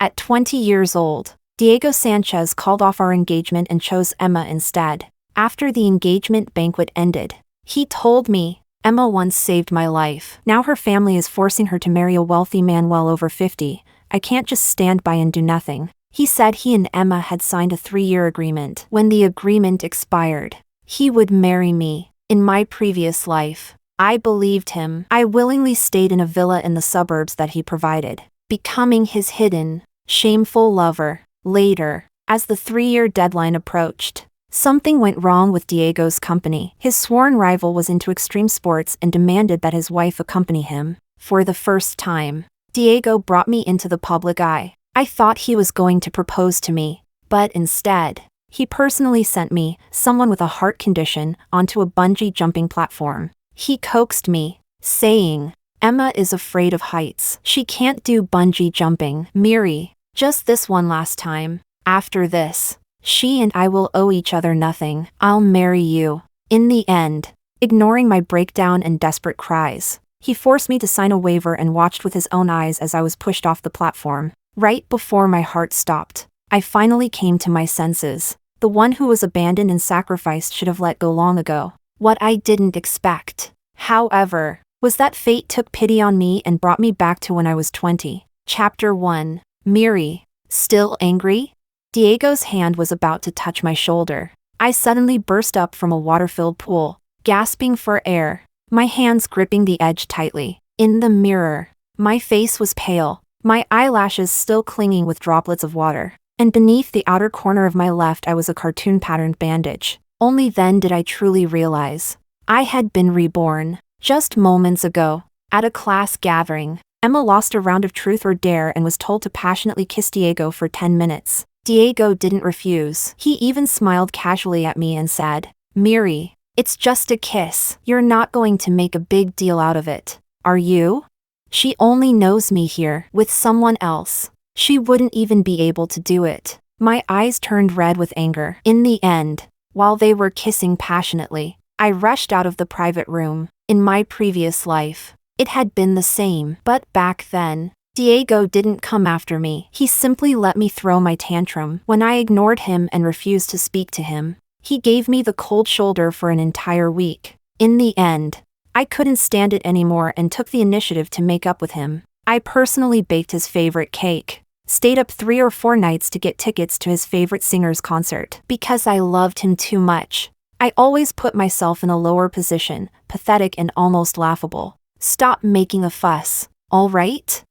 At 20 years old, Diego Sanchez called off our engagement and chose Emma instead. After the engagement banquet ended, he told me, "Emma once saved my life. Now her family is forcing her to marry a wealthy man well over 50. I can't just stand by and do nothing." He said he and Emma had signed a 3-year agreement. When the agreement expired, he would marry me. In my previous life, I believed him. I willingly stayed in a villa in the suburbs that he provided, becoming his hidden, shameful lover. Later, as the 3-year deadline approached, something went wrong with Diego's company. His sworn rival was into extreme sports and demanded that his wife accompany him. For the first time, Diego brought me into the public eye. I thought he was going to propose to me, but instead, he personally sent me, someone with a heart condition, onto a bungee jumping platform. He coaxed me, saying, "Emma is afraid of heights. She can't do bungee jumping. Miri, just this one last time. After this, she and I will owe each other nothing. I'll marry you." In the end, ignoring my breakdown and desperate cries, he forced me to sign a waiver and watched with his own eyes as I was pushed off the platform. Right before my heart stopped, I finally came to my senses. The one who was abandoned and sacrificed should have let go long ago. What I didn't expect, however, was that fate took pity on me and brought me back to when I was 20. Chapter 1. Miri. Still angry? Diego's hand was about to touch my shoulder. I suddenly burst up from a water-filled pool, gasping for air, my hands gripping the edge tightly. In the mirror, my face was pale, my eyelashes still clinging with droplets of water, and beneath the outer corner of my left eye was a cartoon-patterned bandage. Only then did I truly realize I had been reborn. Just moments ago, at a class gathering, Emma lost a round of truth or dare and was told to passionately kiss Diego for 10 minutes. Diego didn't refuse. He even smiled casually at me and said, "Miri, it's just a kiss. You're not going to make a big deal out of it, are you? She only knows me here. With someone else, she wouldn't even be able to do it." My eyes turned red with anger. In the end, while they were kissing passionately, I rushed out of the private room. In my previous life, it had been the same. But back then, Diego didn't come after me. He simply let me throw my tantrum. When I ignored him and refused to speak to him, he gave me the cold shoulder for an entire week. In the end, I couldn't stand it anymore and took the initiative to make up with him. I personally baked his favorite cake, stayed up 3 or 4 nights to get tickets to his favorite singer's concert. Because I loved him too much, I always put myself in a lower position, pathetic and almost laughable. Stop making a fuss, all right?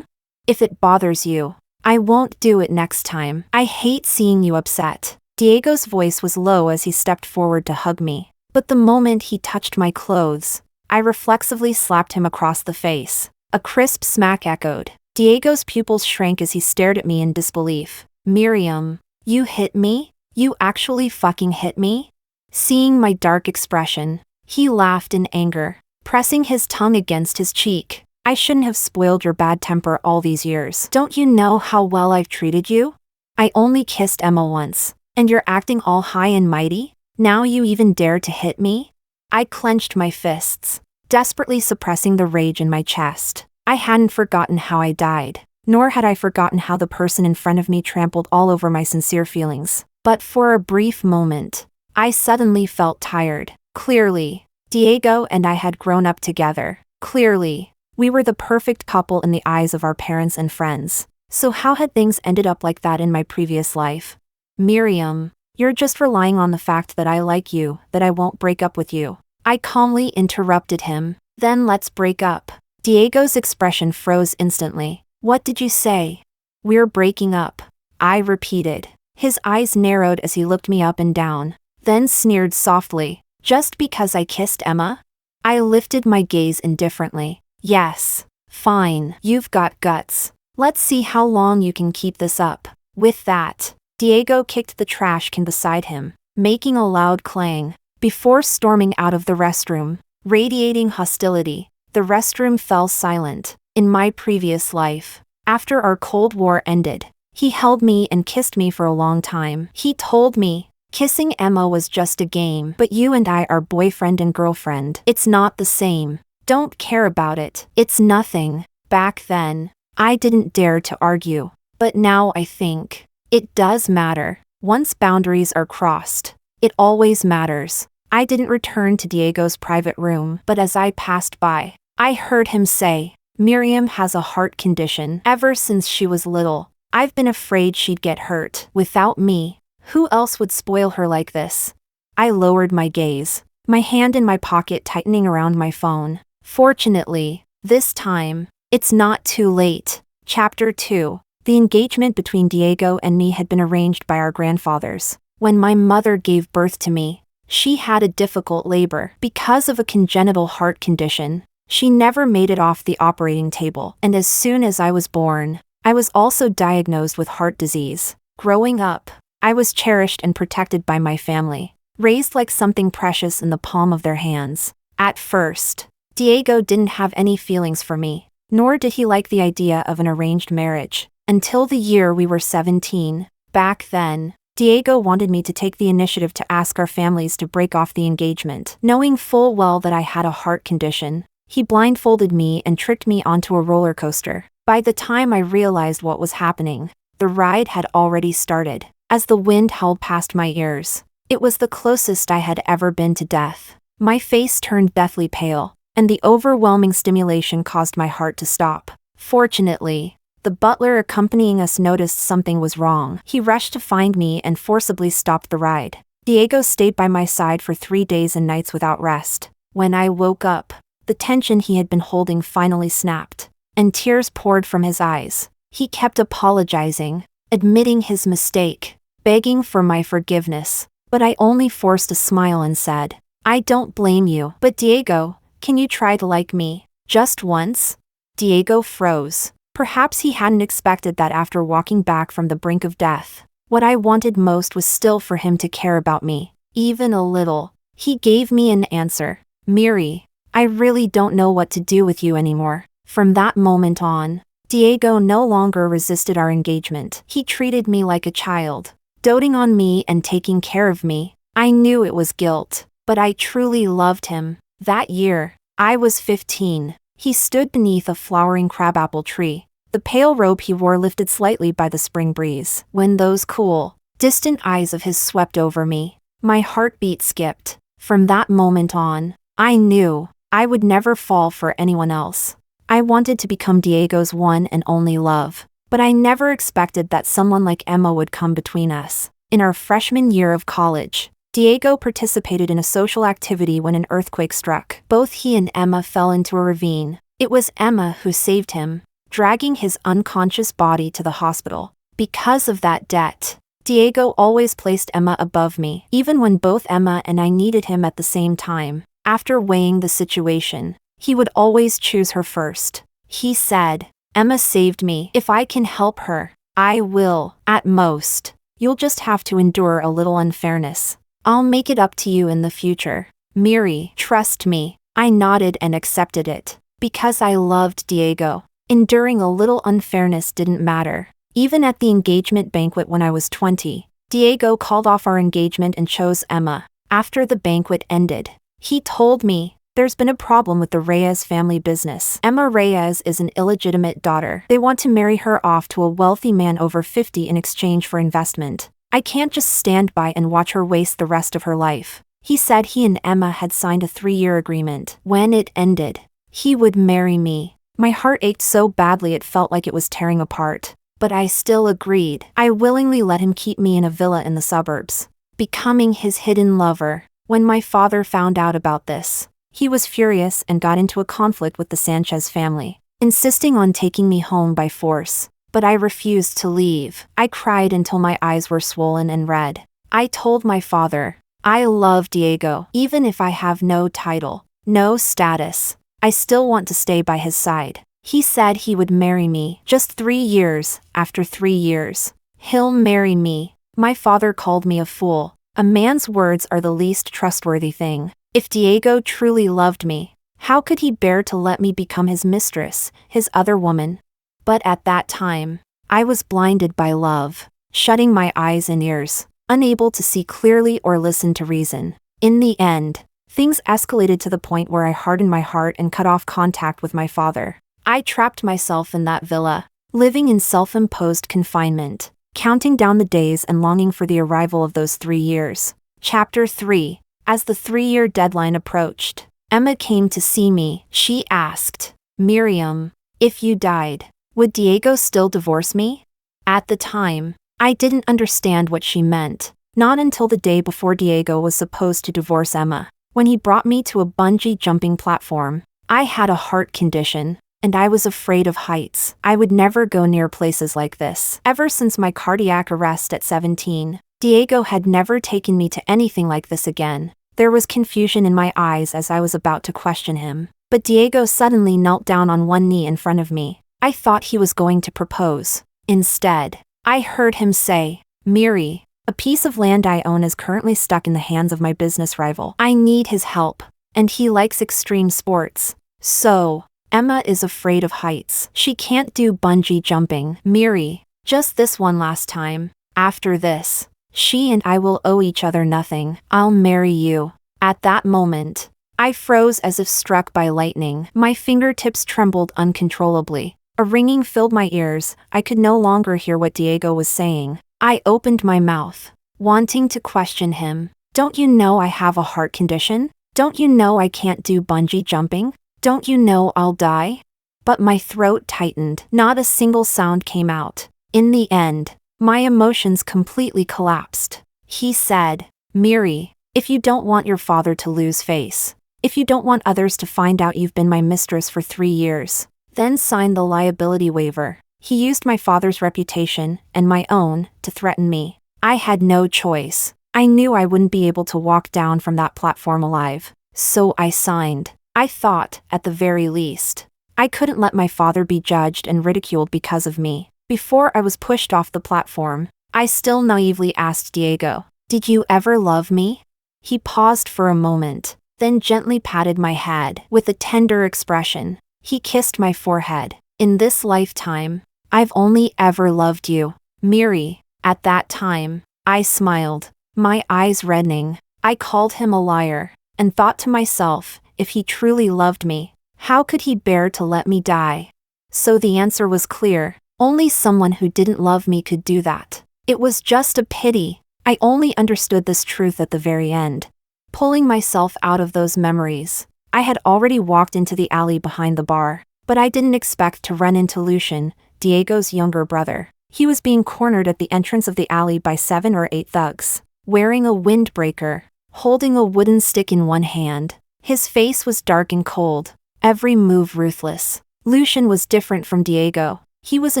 If it bothers you, I won't do it next time. I hate seeing you upset. Diego's voice was low as he stepped forward to hug me. But the moment he touched my clothes, I reflexively slapped him across the face. A crisp smack echoed. Diego's pupils shrank as he stared at me in disbelief. "Miriam, you hit me? You actually fucking hit me?" Seeing my dark expression, he laughed in anger, pressing his tongue against his cheek. "I shouldn't have spoiled your bad temper all these years. Don't you know how well I've treated you? I only kissed Emma once, and you're acting all high and mighty? Now you even dare to hit me?" I clenched my fists, desperately suppressing the rage in my chest. I hadn't forgotten how I died, nor had I forgotten how the person in front of me trampled all over my sincere feelings. But for a brief moment, I suddenly felt tired. Clearly, Diego and I had grown up together. Clearly, we were the perfect couple in the eyes of our parents and friends. So how had things ended up like that in my previous life? "Miriam, you're just relying on the fact that I like you, that I won't break up with you." I calmly interrupted him. "Then let's break up." Diego's expression froze instantly. "What did you say?" "We're breaking up," I repeated. His eyes narrowed as he looked me up and down, then sneered softly. "Just because I kissed Emma?" I lifted my gaze indifferently. "Yes, fine, you've got guts. Let's see how long you can keep this up." With that, Diego kicked the trash can beside him, making a loud clang, before storming out of the restroom, radiating hostility. The restroom fell silent. In my previous life, after our Cold War ended, he held me and kissed me for a long time. He told me, "Kissing Emma was just a game, but you and I are boyfriend and girlfriend. It's not the same. Don't care about it. It's nothing." Back then, I didn't dare to argue. But now I think it does matter. Once boundaries are crossed, it always matters. I didn't return to Diego's private room, but as I passed by, I heard him say, "Miriam has a heart condition. Ever since she was little, I've been afraid she'd get hurt. Without me, who else would spoil her like this?" I lowered my gaze, my hand in my pocket tightening around my phone. Fortunately, this time, it's not too late. Chapter 2. The engagement between Diego and me had been arranged by our grandfathers. When my mother gave birth to me, she had a difficult labor. Because of a congenital heart condition, she never made it off the operating table, and as soon as I was born, I was also diagnosed with heart disease. Growing up, I was cherished and protected by my family, raised like something precious in the palm of their hands. At first, Diego didn't have any feelings for me, nor did he like the idea of an arranged marriage, until the year we were 17. Back then, Diego wanted me to take the initiative to ask our families to break off the engagement. Knowing full well that I had a heart condition, he blindfolded me and tricked me onto a roller coaster. By the time I realized what was happening, the ride had already started. As the wind howled past my ears, it was the closest I had ever been to death. My face turned deathly pale, and the overwhelming stimulation caused my heart to stop. Fortunately, the butler accompanying us noticed something was wrong. He rushed to find me and forcibly stopped the ride. Diego stayed by my side for 3 days and nights without rest. When I woke up, the tension he had been holding finally snapped, and tears poured from his eyes. He kept apologizing, admitting his mistake, begging for my forgiveness, but I only forced a smile and said, "I don't blame you. But Diego, can you try to like me? Just once?" Diego froze. Perhaps he hadn't expected that after walking back from the brink of death. What I wanted most was still for him to care about me, even a little. He gave me an answer. "Miri, I really don't know what to do with you anymore." From that moment on, Diego no longer resisted our engagement. He treated me like a child, doting on me and taking care of me. I knew it was guilt, but I truly loved him. That year, I was 15. He stood beneath a flowering crabapple tree. The pale robe he wore lifted slightly by the spring breeze. When those cool, distant eyes of his swept over me, my heartbeat skipped. From that moment on, I knew I would never fall for anyone else. I wanted to become Diego's one and only love, but I never expected that someone like Emma would come between us. In our freshman year of college, Diego participated in a social activity when an earthquake struck. Both he and Emma fell into a ravine. It was Emma who saved him, dragging his unconscious body to the hospital. Because of that debt, Diego always placed Emma above me, even when both Emma and I needed him at the same time. After weighing the situation, he would always choose her first. He said, "Emma saved me. If I can help her, I will. At most, you'll just have to endure a little unfairness. I'll make it up to you in the future. Miri, trust me." I nodded and accepted it, because I loved Diego. Enduring a little unfairness didn't matter. Even at the engagement banquet when I was 20, Diego called off our engagement and chose Emma. After the banquet ended, he told me, "There's been a problem with the Reyes family business. Emma Reyes is an illegitimate daughter. They want to marry her off to a wealthy man over 50 in exchange for investment. I can't just stand by and watch her waste the rest of her life." He said he and Emma had signed a 3-year agreement. When it ended, he would marry me. My heart ached so badly it felt like it was tearing apart. But I still agreed. I willingly let him keep me in a villa in the suburbs, becoming his hidden lover. When my father found out about this, he was furious and got into a conflict with the Sanchez family, insisting on taking me home by force. But I refused to leave. I cried until my eyes were swollen and red. I told my father, "I love Diego. Even if I have no title, no status, I still want to stay by his side." He said he would marry me. Just 3 years, after 3 years, he'll marry me. My father called me a fool. A man's words are the least trustworthy thing. If Diego truly loved me, how could he bear to let me become his mistress, his other woman? But at that time, I was blinded by love, shutting my eyes and ears, unable to see clearly or listen to reason. In the end, things escalated to the point where I hardened my heart and cut off contact with my father. I trapped myself in that villa, living in self-imposed confinement, counting down the days and longing for the arrival of those 3 years. Chapter 3. As the 3-year deadline approached, Emma came to see me. She asked, "Miriam, if you died, would Diego still divorce me?" At the time, I didn't understand what she meant, not until the day before Diego was supposed to divorce Emma. When he brought me to a bungee jumping platform, I had a heart condition, and I was afraid of heights. I would never go near places like this. Ever since my cardiac arrest at 17, Diego had never taken me to anything like this again. There was confusion in my eyes as I was about to question him, but Diego suddenly knelt down on one knee in front of me. I thought he was going to propose. Instead, I heard him say, "Miri, a piece of land I own is currently stuck in the hands of my business rival. I need his help, and he likes extreme sports. So, Emma is afraid of heights. She can't do bungee jumping. Miri, just this one last time. After this, she and I will owe each other nothing. I'll marry you." At that moment, I froze as if struck by lightning. My fingertips trembled uncontrollably. A ringing filled my ears. I could no longer hear what Diego was saying. I opened my mouth, wanting to question him. "Don't you know I have a heart condition? Don't you know I can't do bungee jumping? Don't you know I'll die?" But my throat tightened. Not a single sound came out. In the end, my emotions completely collapsed. He said, "Miri, if you don't want your father to lose face, if you don't want others to find out you've been my mistress for 3 years, then sign the liability waiver." He used my father's reputation, and my own, to threaten me. I had no choice. I knew I wouldn't be able to walk down from that platform alive, so I signed. I thought, at the very least, I couldn't let my father be judged and ridiculed because of me. Before I was pushed off the platform, I still naively asked Diego, "Did you ever love me?" He paused for a moment, then gently patted my head. With a tender expression, he kissed my forehead. "In this lifetime, I've only ever loved you, Miri." At that time, I smiled, my eyes reddening. I called him a liar, and thought to myself, if he truly loved me, how could he bear to let me die? So the answer was clear. Only someone who didn't love me could do that. It was just a pity. I only understood this truth at the very end. Pulling myself out of those memories, I had already walked into the alley behind the bar, but I didn't expect to run into Lucian, Diego's younger brother. He was being cornered at the entrance of the alley by 7 or 8 thugs, wearing a windbreaker, holding a wooden stick in one hand. His face was dark and cold, every move ruthless. Lucian was different from Diego. He was a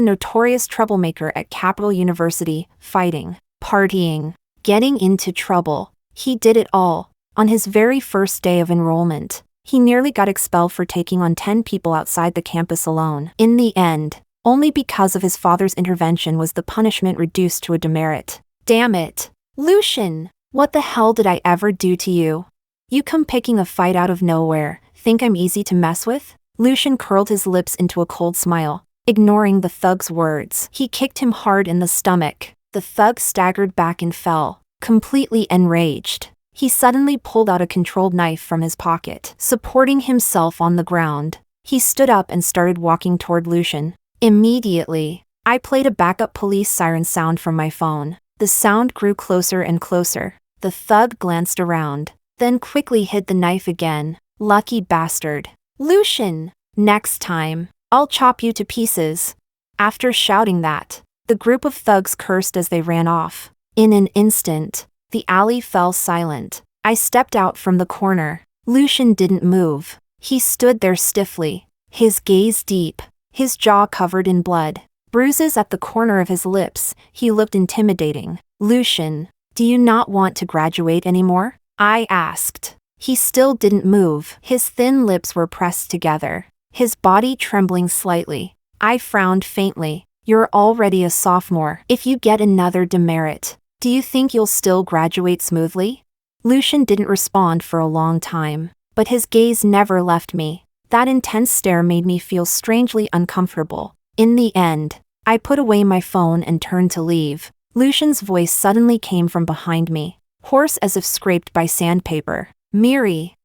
notorious troublemaker at Capital University, fighting, partying, getting into trouble. He did it all. On his very first day of enrollment, he nearly got expelled for taking on 10 people outside the campus alone. In the end, only because of his father's intervention was the punishment reduced to a demerit. Damn it. Lucian, what the hell did I ever do to you? You come picking a fight out of nowhere, think I'm easy to mess with? Lucian curled his lips into a cold smile, ignoring the thug's words. He kicked him hard in the stomach. The thug staggered back and fell, completely enraged. He suddenly pulled out a controlled knife from his pocket. Supporting himself on the ground, he stood up and started walking toward Lucian. Immediately, I played a backup police siren sound from my phone. The sound grew closer and closer. The thug glanced around, then quickly hid the knife again. Lucky bastard. "Lucian, next time, I'll chop you to pieces." After shouting that, the group of thugs cursed as they ran off. In an instant, the alley fell silent. I stepped out from the corner. Lucian didn't move. He stood there stiffly, his gaze deep, his jaw covered in blood, bruises at the corner of his lips. He looked intimidating. "Lucian, do you not want to graduate anymore?" I asked. He still didn't move. His thin lips were pressed together, his body trembling slightly. I frowned faintly. "You're already a sophomore. If you get another demerit, do you think you'll still graduate smoothly?" Lucian didn't respond for a long time, but his gaze never left me. That intense stare made me feel strangely uncomfortable. In the end, I put away my phone and turned to leave. Lucian's voice suddenly came from behind me, hoarse as if scraped by sandpaper. "Miri,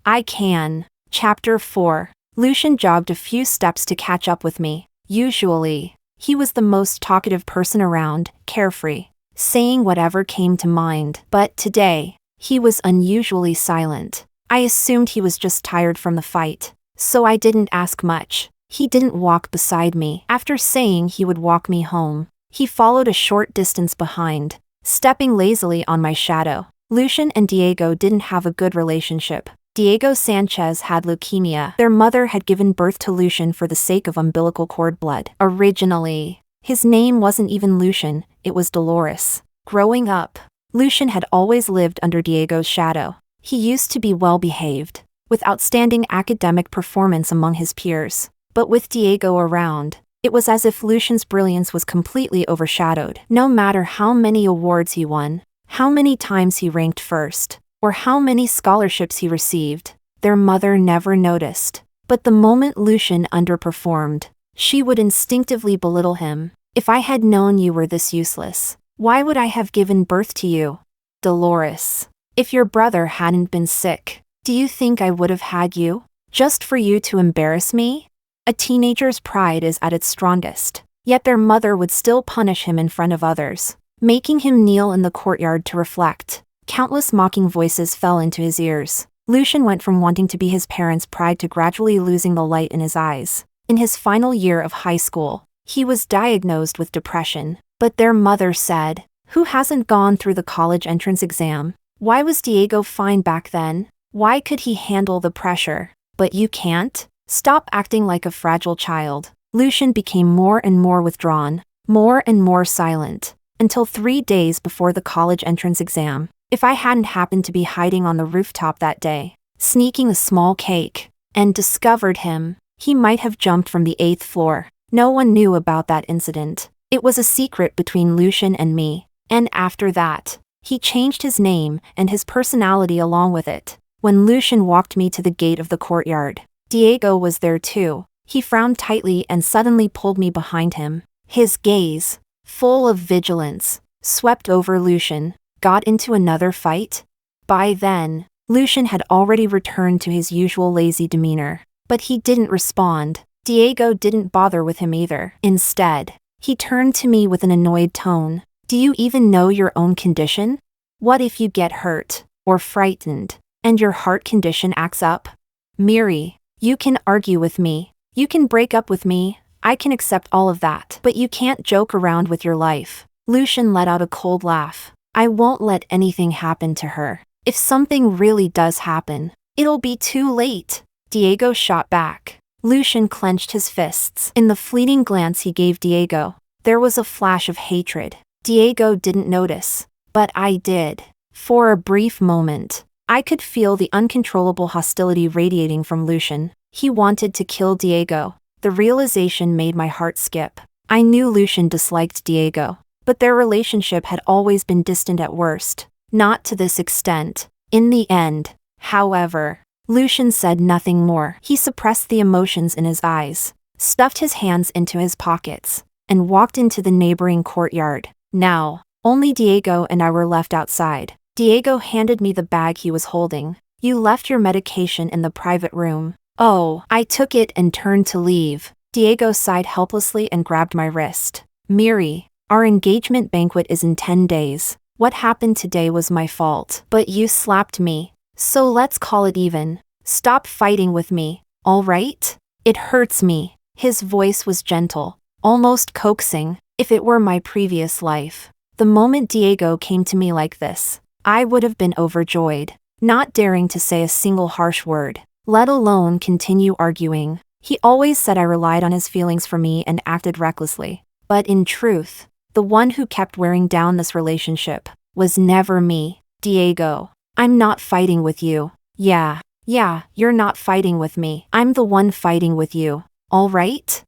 I can." Chapter 4. Lucian jogged a few steps to catch up with me. Usually, he was the most talkative person around, carefree, saying whatever came to mind. But today, he was unusually silent. I assumed he was just tired from the fight, so I didn't ask much. He didn't walk beside me. After saying he would walk me home, he followed a short distance behind, stepping lazily on my shadow. Lucian and Diego didn't have a good relationship. Diego Sanchez had leukemia. Their mother had given birth to Lucian for the sake of umbilical cord blood. Originally, his name wasn't even Lucian, it was Dolores. Growing up, Lucian had always lived under Diego's shadow. He used to be well-behaved, with outstanding academic performance among his peers. But with Diego around, it was as if Lucian's brilliance was completely overshadowed. No matter how many awards he won, how many times he ranked first, or how many scholarships he received, their mother never noticed. But the moment Lucian underperformed, she would instinctively belittle him. If I had known you were this useless, why would I have given birth to you? Dolores, if your brother hadn't been sick, do you think I would have had you? Just for you to embarrass me? A teenager's pride is at its strongest, yet their mother would still punish him in front of others, making him kneel in the courtyard to reflect. Countless mocking voices fell into his ears. Lucian went from wanting to be his parents' pride to gradually losing the light in his eyes. In his final year of high school, he was diagnosed with depression, but their mother said, "Who hasn't gone through the college entrance exam? Why was Diego fine back then? Why could he handle the pressure? But you can't? Stop acting like a fragile child." Lucian became more and more withdrawn, more and more silent, until 3 days before the college entrance exam. If I hadn't happened to be hiding on the rooftop that day, sneaking a small cake, and discovered him, he might have jumped from the 8th floor. No one knew about that incident. It was a secret between Lucian and me, and after that, he changed his name and his personality along with it. When Lucian walked me to the gate of the courtyard, Diego was there too. He frowned tightly and suddenly pulled me behind him. His gaze, full of vigilance, swept over Lucian. Got into another fight? By then, Lucian had already returned to his usual lazy demeanor. But he didn't respond. Diego didn't bother with him either. Instead, he turned to me with an annoyed tone. "Do you even know your own condition? What if you get hurt, or frightened, and your heart condition acts up? Miri, you can argue with me. You can break up with me. I can accept all of that. But you can't joke around with your life." Lucian let out a cold laugh. "I won't let anything happen to her. If something really does happen, it'll be too late." Diego shot back. Lucian clenched his fists. In the fleeting glance he gave Diego, there was a flash of hatred. Diego didn't notice, but I did. For a brief moment, I could feel the uncontrollable hostility radiating from Lucian. He wanted to kill Diego. The realization made my heart skip. I knew Lucian disliked Diego, but their relationship had always been distant at worst. Not to this extent. In the end, however, Lucian said nothing more. He suppressed the emotions in his eyes, stuffed his hands into his pockets, and walked into the neighboring courtyard. Now, only Diego and I were left outside. Diego handed me the bag he was holding. "You left your medication in the private room." "Oh." I took it and turned to leave. Diego sighed helplessly and grabbed my wrist. "Miri, our engagement banquet is in 10 days. What happened today was my fault. But you slapped me. So let's call it even. Stop fighting with me, all right? It hurts me." His voice was gentle, almost coaxing. If it were my previous life, the moment Diego came to me like this, I would have been overjoyed, not daring to say a single harsh word, let alone continue arguing. He always said I relied on his feelings for me and acted recklessly. But in truth, the one who kept wearing down this relationship was never me. "Diego, I'm not fighting with you." Yeah, you're not fighting with me. I'm the one fighting with you, all right?"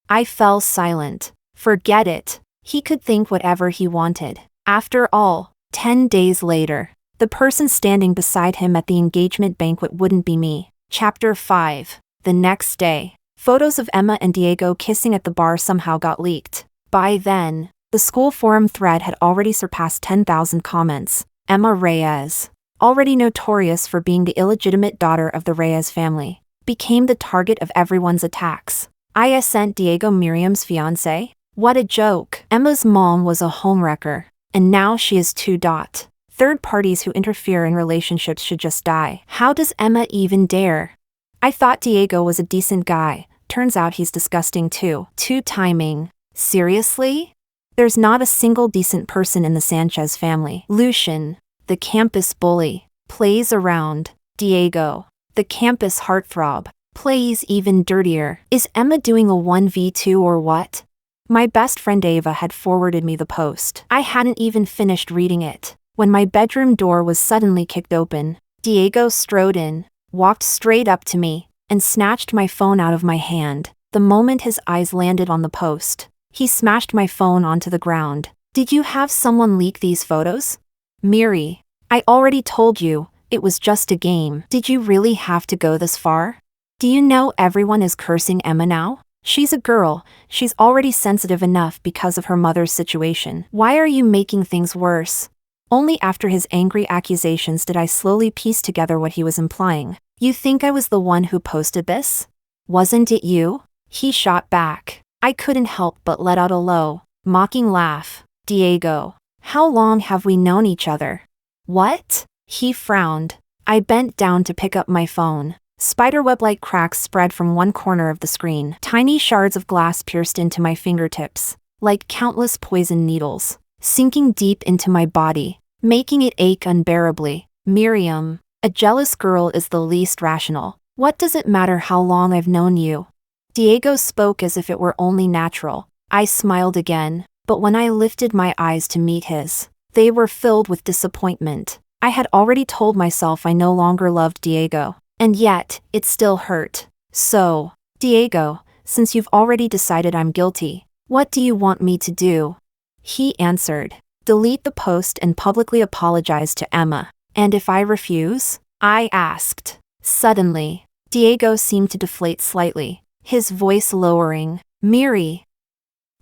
I fell silent. Forget it. He could think whatever he wanted. After all, 10 days later, the person standing beside him at the engagement banquet wouldn't be me. Chapter 5. The next day, photos of Emma and Diego kissing at the bar somehow got leaked. By then, the school forum thread had already surpassed 10,000 comments. Emma Reyes, already notorious for being the illegitimate daughter of the Reyes family, became the target of everyone's attacks. I sent Diego Miriam's fiancé? What a joke. Emma's mom was a homewrecker, and now she is too. Third parties who interfere in relationships should just die. How does Emma even dare? I thought Diego was a decent guy. Turns out he's disgusting too. Two timing. Seriously? There's not a single decent person in the Sanchez family. Lucian, the campus bully, plays around. Diego, the campus heartthrob, plays even dirtier. Is Emma doing a 1v2 or what? My best friend Ava had forwarded me the post. I hadn't even finished reading it when my bedroom door was suddenly kicked open. Diego strode in, walked straight up to me, and snatched my phone out of my hand. The moment his eyes landed on the post, he smashed my phone onto the ground. Did you have someone leak these photos? Miri, I already told you, it was just a game. Did you really have to go this far? Do you know everyone is cursing Emma now? She's a girl, she's already sensitive enough because of her mother's situation. Why are you making things worse? Only after his angry accusations did I slowly piece together what he was implying. You think I was the one who posted this? Wasn't it you? He shot back. I couldn't help but let out a low, mocking laugh. Diego, how long have we known each other? What? He frowned. I bent down to pick up my phone. Spiderweb-like cracks spread from one corner of the screen. Tiny shards of glass pierced into my fingertips, like countless poison needles, sinking deep into my body, making it ache unbearably. Miriam, a jealous girl is the least rational. What does it matter how long I've known you? Diego spoke as if it were only natural. I smiled again, but when I lifted my eyes to meet his, they were filled with disappointment. I had already told myself I no longer loved Diego, and yet, it still hurt. So, Diego, since you've already decided I'm guilty, what do you want me to do? He answered, delete the post and publicly apologize to Emma. And if I refuse? I asked. Suddenly, Diego seemed to deflate slightly, his voice lowering. Miri,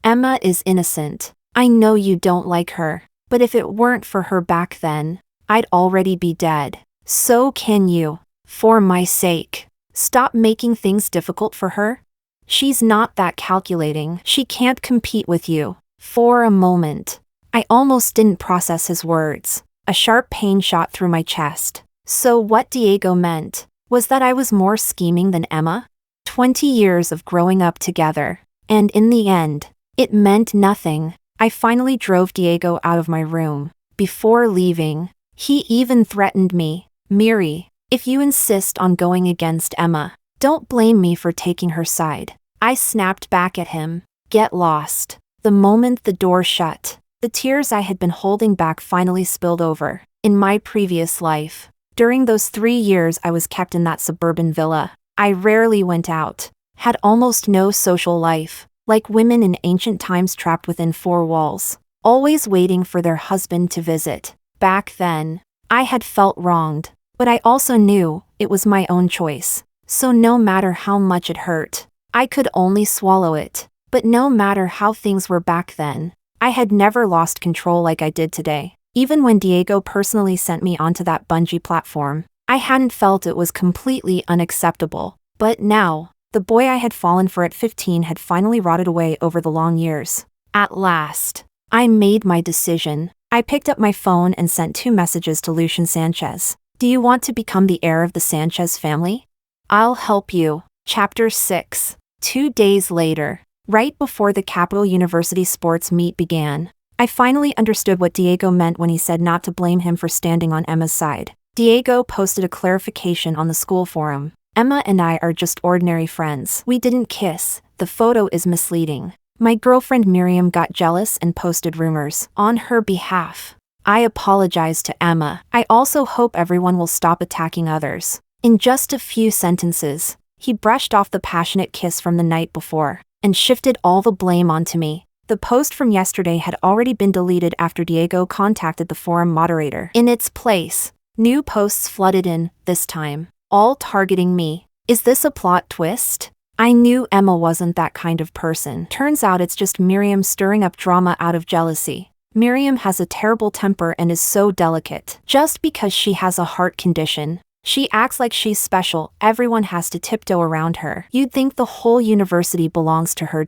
Emma is innocent. I know you don't like her, but if it weren't for her back then, I'd already be dead. So can you, for my sake, stop making things difficult for her? She's not that calculating. She can't compete with you. For a moment, I almost didn't process his words. A sharp pain shot through my chest. So what Diego meant was that I was more scheming than Emma? 20 years of growing up together, and in the end, it meant nothing. I finally drove Diego out of my room. Before leaving, he even threatened me. Miri, if you insist on going against Emma, don't blame me for taking her side. I snapped back at him. Get lost. The moment the door shut, the tears I had been holding back finally spilled over. In my previous life, during those 3 years I was kept in that suburban villa, I rarely went out, had almost no social life, like women in ancient times trapped within 4 walls, always waiting for their husband to visit. Back then, I had felt wronged, but I also knew it was my own choice. So no matter how much it hurt, I could only swallow it. But no matter how things were back then, I had never lost control like I did today. Even when Diego personally sent me onto that bungee platform, I hadn't felt it was completely unacceptable. But now, the boy I had fallen for at 15 had finally rotted away over the long years. At last, I made my decision. I picked up my phone and sent 2 messages to Lucian Sanchez. Do you want to become the heir of the Sanchez family? I'll help you. Chapter 6. 2 days later, right before the Capital University sports meet began, I finally understood what Diego meant when he said not to blame him for standing on Emma's side. Diego posted a clarification on the school forum. Emma and I are just ordinary friends. We didn't kiss. The photo is misleading. My girlfriend Miriam got jealous and posted rumors on her behalf. I apologize to Emma. I also hope everyone will stop attacking others. In just a few sentences, he brushed off the passionate kiss from the night before and shifted all the blame onto me. The post from yesterday had already been deleted after Diego contacted the forum moderator. In its place, new posts flooded in, this time, all targeting me. Is this a plot twist? I knew Emma wasn't that kind of person. Turns out it's just Miriam stirring up drama out of jealousy. Miriam has a terrible temper and is so delicate. Just because she has a heart condition, She acts like she's special, everyone has to tiptoe around her. You'd think the whole university belongs to her.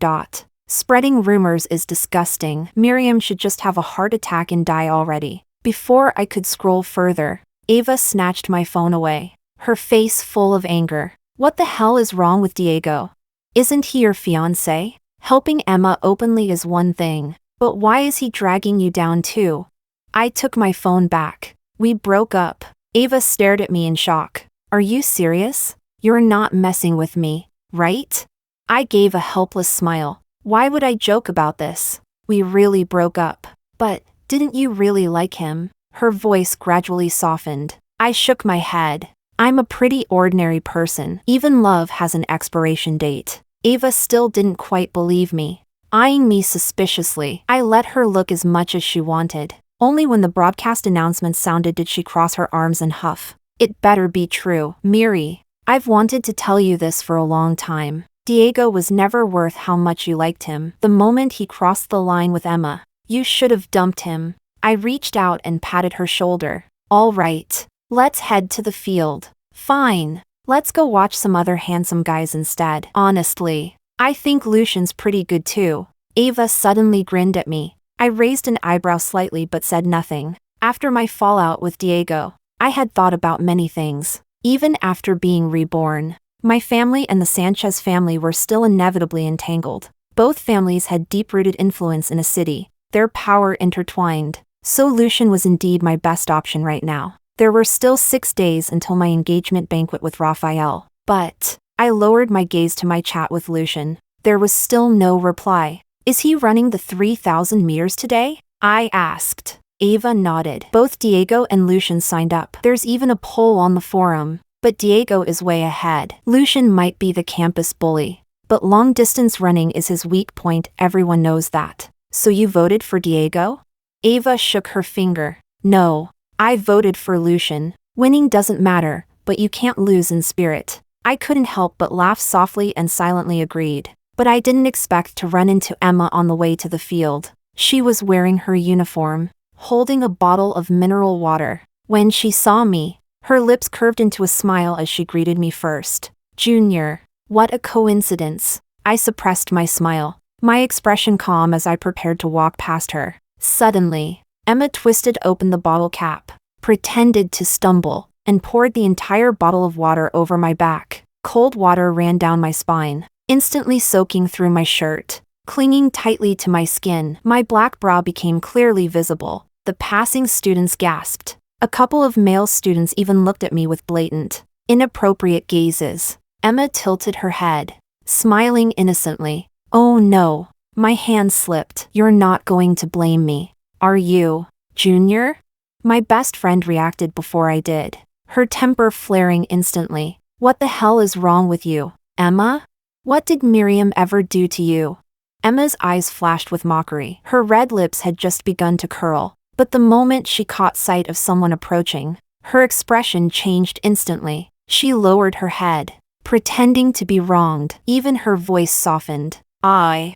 Spreading rumors is disgusting. Miriam should just have a heart attack and die already. Before I could scroll further, Ava snatched my phone away, her face full of anger. What the hell is wrong with Diego? Isn't he your fiancé? Helping Emma openly is one thing, but why is he dragging you down too? I took my phone back. We broke up. Ava stared at me in shock. Are you serious? You're not messing with me, right? I gave a helpless smile. Why would I joke about this? We really broke up. But, didn't you really like him? Her voice gradually softened. I shook my head. I'm a pretty ordinary person. Even love has an expiration date. Ava still didn't quite believe me. Eyeing me suspiciously, I let her look as much as she wanted. Only when the broadcast announcement sounded did she cross her arms and huff. It better be true. Miri, I've wanted to tell you this for a long time. Diego was never worth how much you liked him. The moment he crossed the line with Emma, you should have dumped him. I reached out and patted her shoulder. All right, let's head to the field. Fine. Let's go watch some other handsome guys instead. Honestly, I think Lucian's pretty good too. Ava suddenly grinned at me. I raised an eyebrow slightly but said nothing. After my fallout with Diego, I had thought about many things. Even after being reborn, my family and the Sanchez family were still inevitably entangled. Both families had deep-rooted influence in a city, their power intertwined. So Lucian was indeed my best option right now. There were still 6 days until my engagement banquet with Raphael, but I lowered my gaze to my chat with Lucian. There was still no reply. Is he running the 3,000 meters today? I asked. Ava nodded. Both Diego and Lucian signed up. There's even a poll on the forum, but Diego is way ahead. Lucian might be the campus bully, but long-distance running is his weak point, everyone knows that. So you voted for Diego? Ava shook her finger. No, I voted for Lucian. Winning doesn't matter, but you can't lose in spirit. I couldn't help but laugh softly and silently agreed. But I didn't expect to run into Emma on the way to the field. She was wearing her uniform, holding a bottle of mineral water. When she saw me, her lips curved into a smile as she greeted me first. Junior, what a coincidence. I suppressed my smile, my expression calm as I prepared to walk past her. Suddenly, Emma twisted open the bottle cap, pretended to stumble, and poured the entire bottle of water over my back. Cold water ran down my spine, instantly soaking through my shirt. Clinging tightly to my skin, my black bra became clearly visible. The passing students gasped. A couple of male students even looked at me with blatant, inappropriate gazes. Emma tilted her head, smiling innocently. Oh no, my hand slipped. You're not going to blame me, are you, Junior? My best friend reacted before I did, her temper flaring instantly. What the hell is wrong with you, Emma? What did Miriam ever do to you? Emma's eyes flashed with mockery. Her red lips had just begun to curl, but the moment she caught sight of someone approaching, her expression changed instantly. She lowered her head, pretending to be wronged. Even her voice softened. I'm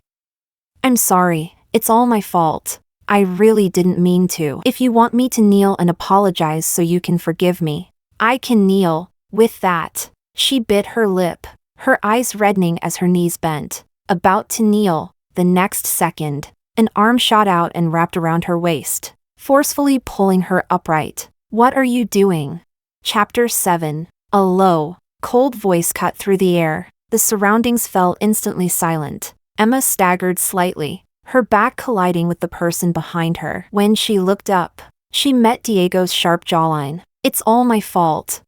sorry, it's all my fault. I really didn't mean to. If you want me to kneel and apologize so you can forgive me, I can kneel. With that, she bit her lip, her eyes reddening as her knees bent. About to kneel, the next second, an arm shot out and wrapped around her waist, forcefully pulling her upright. What are you doing? Chapter 7. A low, cold voice cut through the air. The surroundings fell instantly silent. Emma staggered slightly, her back colliding with the person behind her. When she looked up, she met Diego's sharp jawline. It's all my fault.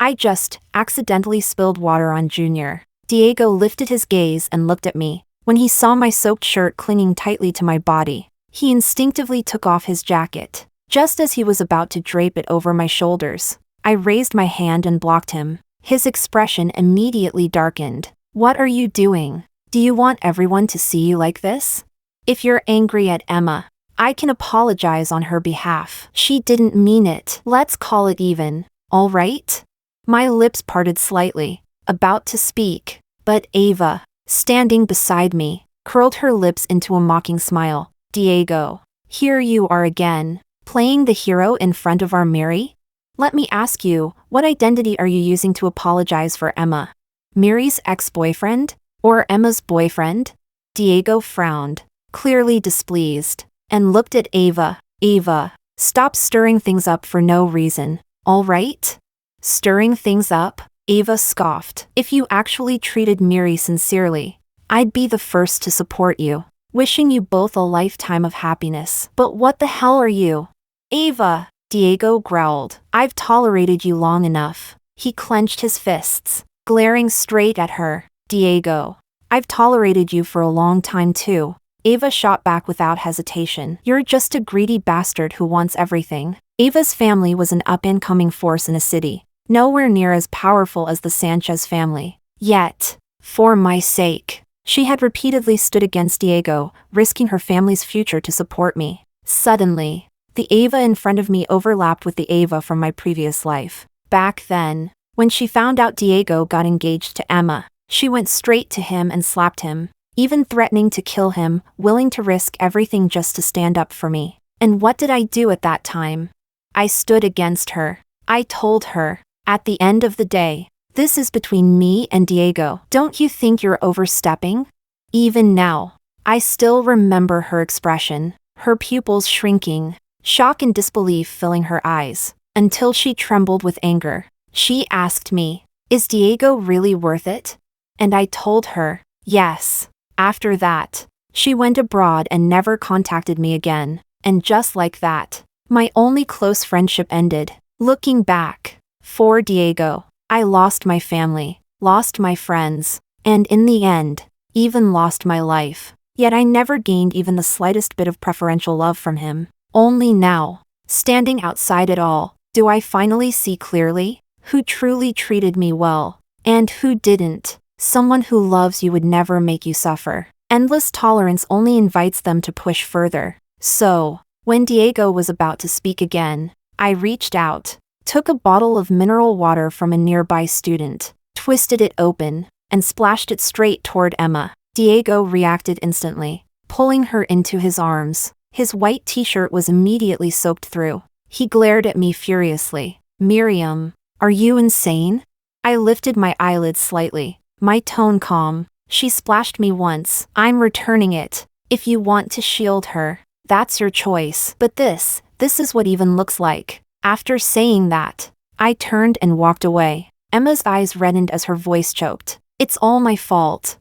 I just accidentally spilled water on Junior. Diego lifted his gaze and looked at me. When he saw my soaked shirt clinging tightly to my body, he instinctively took off his jacket. Just as he was about to drape it over my shoulders, I raised my hand and blocked him. His expression immediately darkened. What are you doing? Do you want everyone to see you like this? If you're angry at Emma, I can apologize on her behalf. She didn't mean it. Let's call it even, all right? My lips parted slightly, about to speak, but Ava, standing beside me, curled her lips into a mocking smile. Diego, here you are again, playing the hero in front of our Mary? Let me ask you, What identity are you using to apologize for Emma? Miri's ex-boyfriend? Or Emma's boyfriend? Diego frowned, clearly displeased, and looked at Ava. Ava, stop stirring things up for no reason, all right? Stirring things up? Ava scoffed. If you actually treated Miri sincerely, I'd be the first to support you, wishing you both a lifetime of happiness. But what the hell are you? Ava, Diego growled. I've tolerated you long enough. He clenched his fists, glaring straight at her. Diego, I've tolerated you for a long time too. Ava shot back without hesitation. You're just a greedy bastard who wants everything. Ava's family was an up-and-coming force in a city, nowhere near as powerful as the Sanchez family. Yet, for my sake, she had repeatedly stood against Diego, risking her family's future to support me. Suddenly, the Ava in front of me overlapped with the Ava from my previous life. Back then, when she found out Diego got engaged to Emma, she went straight to him and slapped him, even threatening to kill him, willing to risk everything just to stand up for me. And what did I do at that time? I stood against her. I told her, at the end of the day, this is between me and Diego. Don't you think you're overstepping? Even now, I still remember her expression, her pupils shrinking, shock and disbelief filling her eyes, until she trembled with anger. She asked me, is Diego really worth it? And I told her, yes. After that, she went abroad and never contacted me again, and just like that, my only close friendship ended. Looking back, for Diego, I lost my family, lost my friends, and in the end, even lost my life. Yet I never gained even the slightest bit of preferential love from him. Only now, standing outside it all, do I finally see clearly who truly treated me well, and who didn't. Someone who loves you would never make you suffer. Endless tolerance only invites them to push further. So, when Diego was about to speak again, I reached out, took a bottle of mineral water from a nearby student, twisted it open, and splashed it straight toward Emma. Diego reacted instantly, pulling her into his arms. His white t-shirt was immediately soaked through. He glared at me furiously. Miriam, are you insane? I lifted my eyelids slightly, my tone calm. She splashed me once. I'm returning it. If you want to shield her, that's your choice. But this is what even looks like. After saying that, I turned and walked away. Emma's eyes reddened as her voice choked. It's all my fault.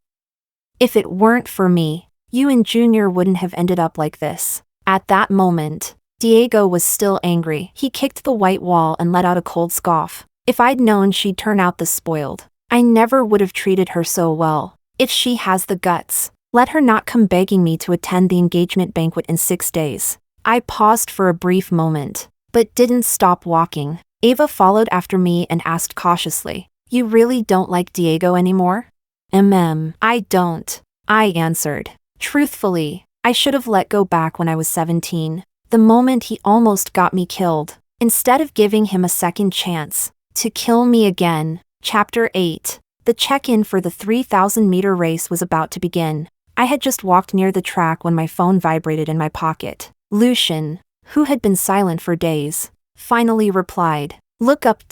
If it weren't for me, you and Junior wouldn't have ended up like this. At that moment, Diego was still angry. He kicked the white wall and let out a cold scoff. If I'd known she'd turn out this spoiled, I never would have treated her so well. If she has the guts, let her not come begging me to attend the engagement banquet in 6 days. I paused for a brief moment, but didn't stop walking. Ava followed after me and asked cautiously, you really don't like Diego anymore? I don't, I answered. Truthfully, I should have let go back when I was 17, the moment he almost got me killed, instead of giving him a second chance to kill me again. Chapter 8. The check-in for the 3,000-meter race was about to begin. I had just walked near the track when my phone vibrated in my pocket. Lucian, who had been silent for days, finally replied. Look up.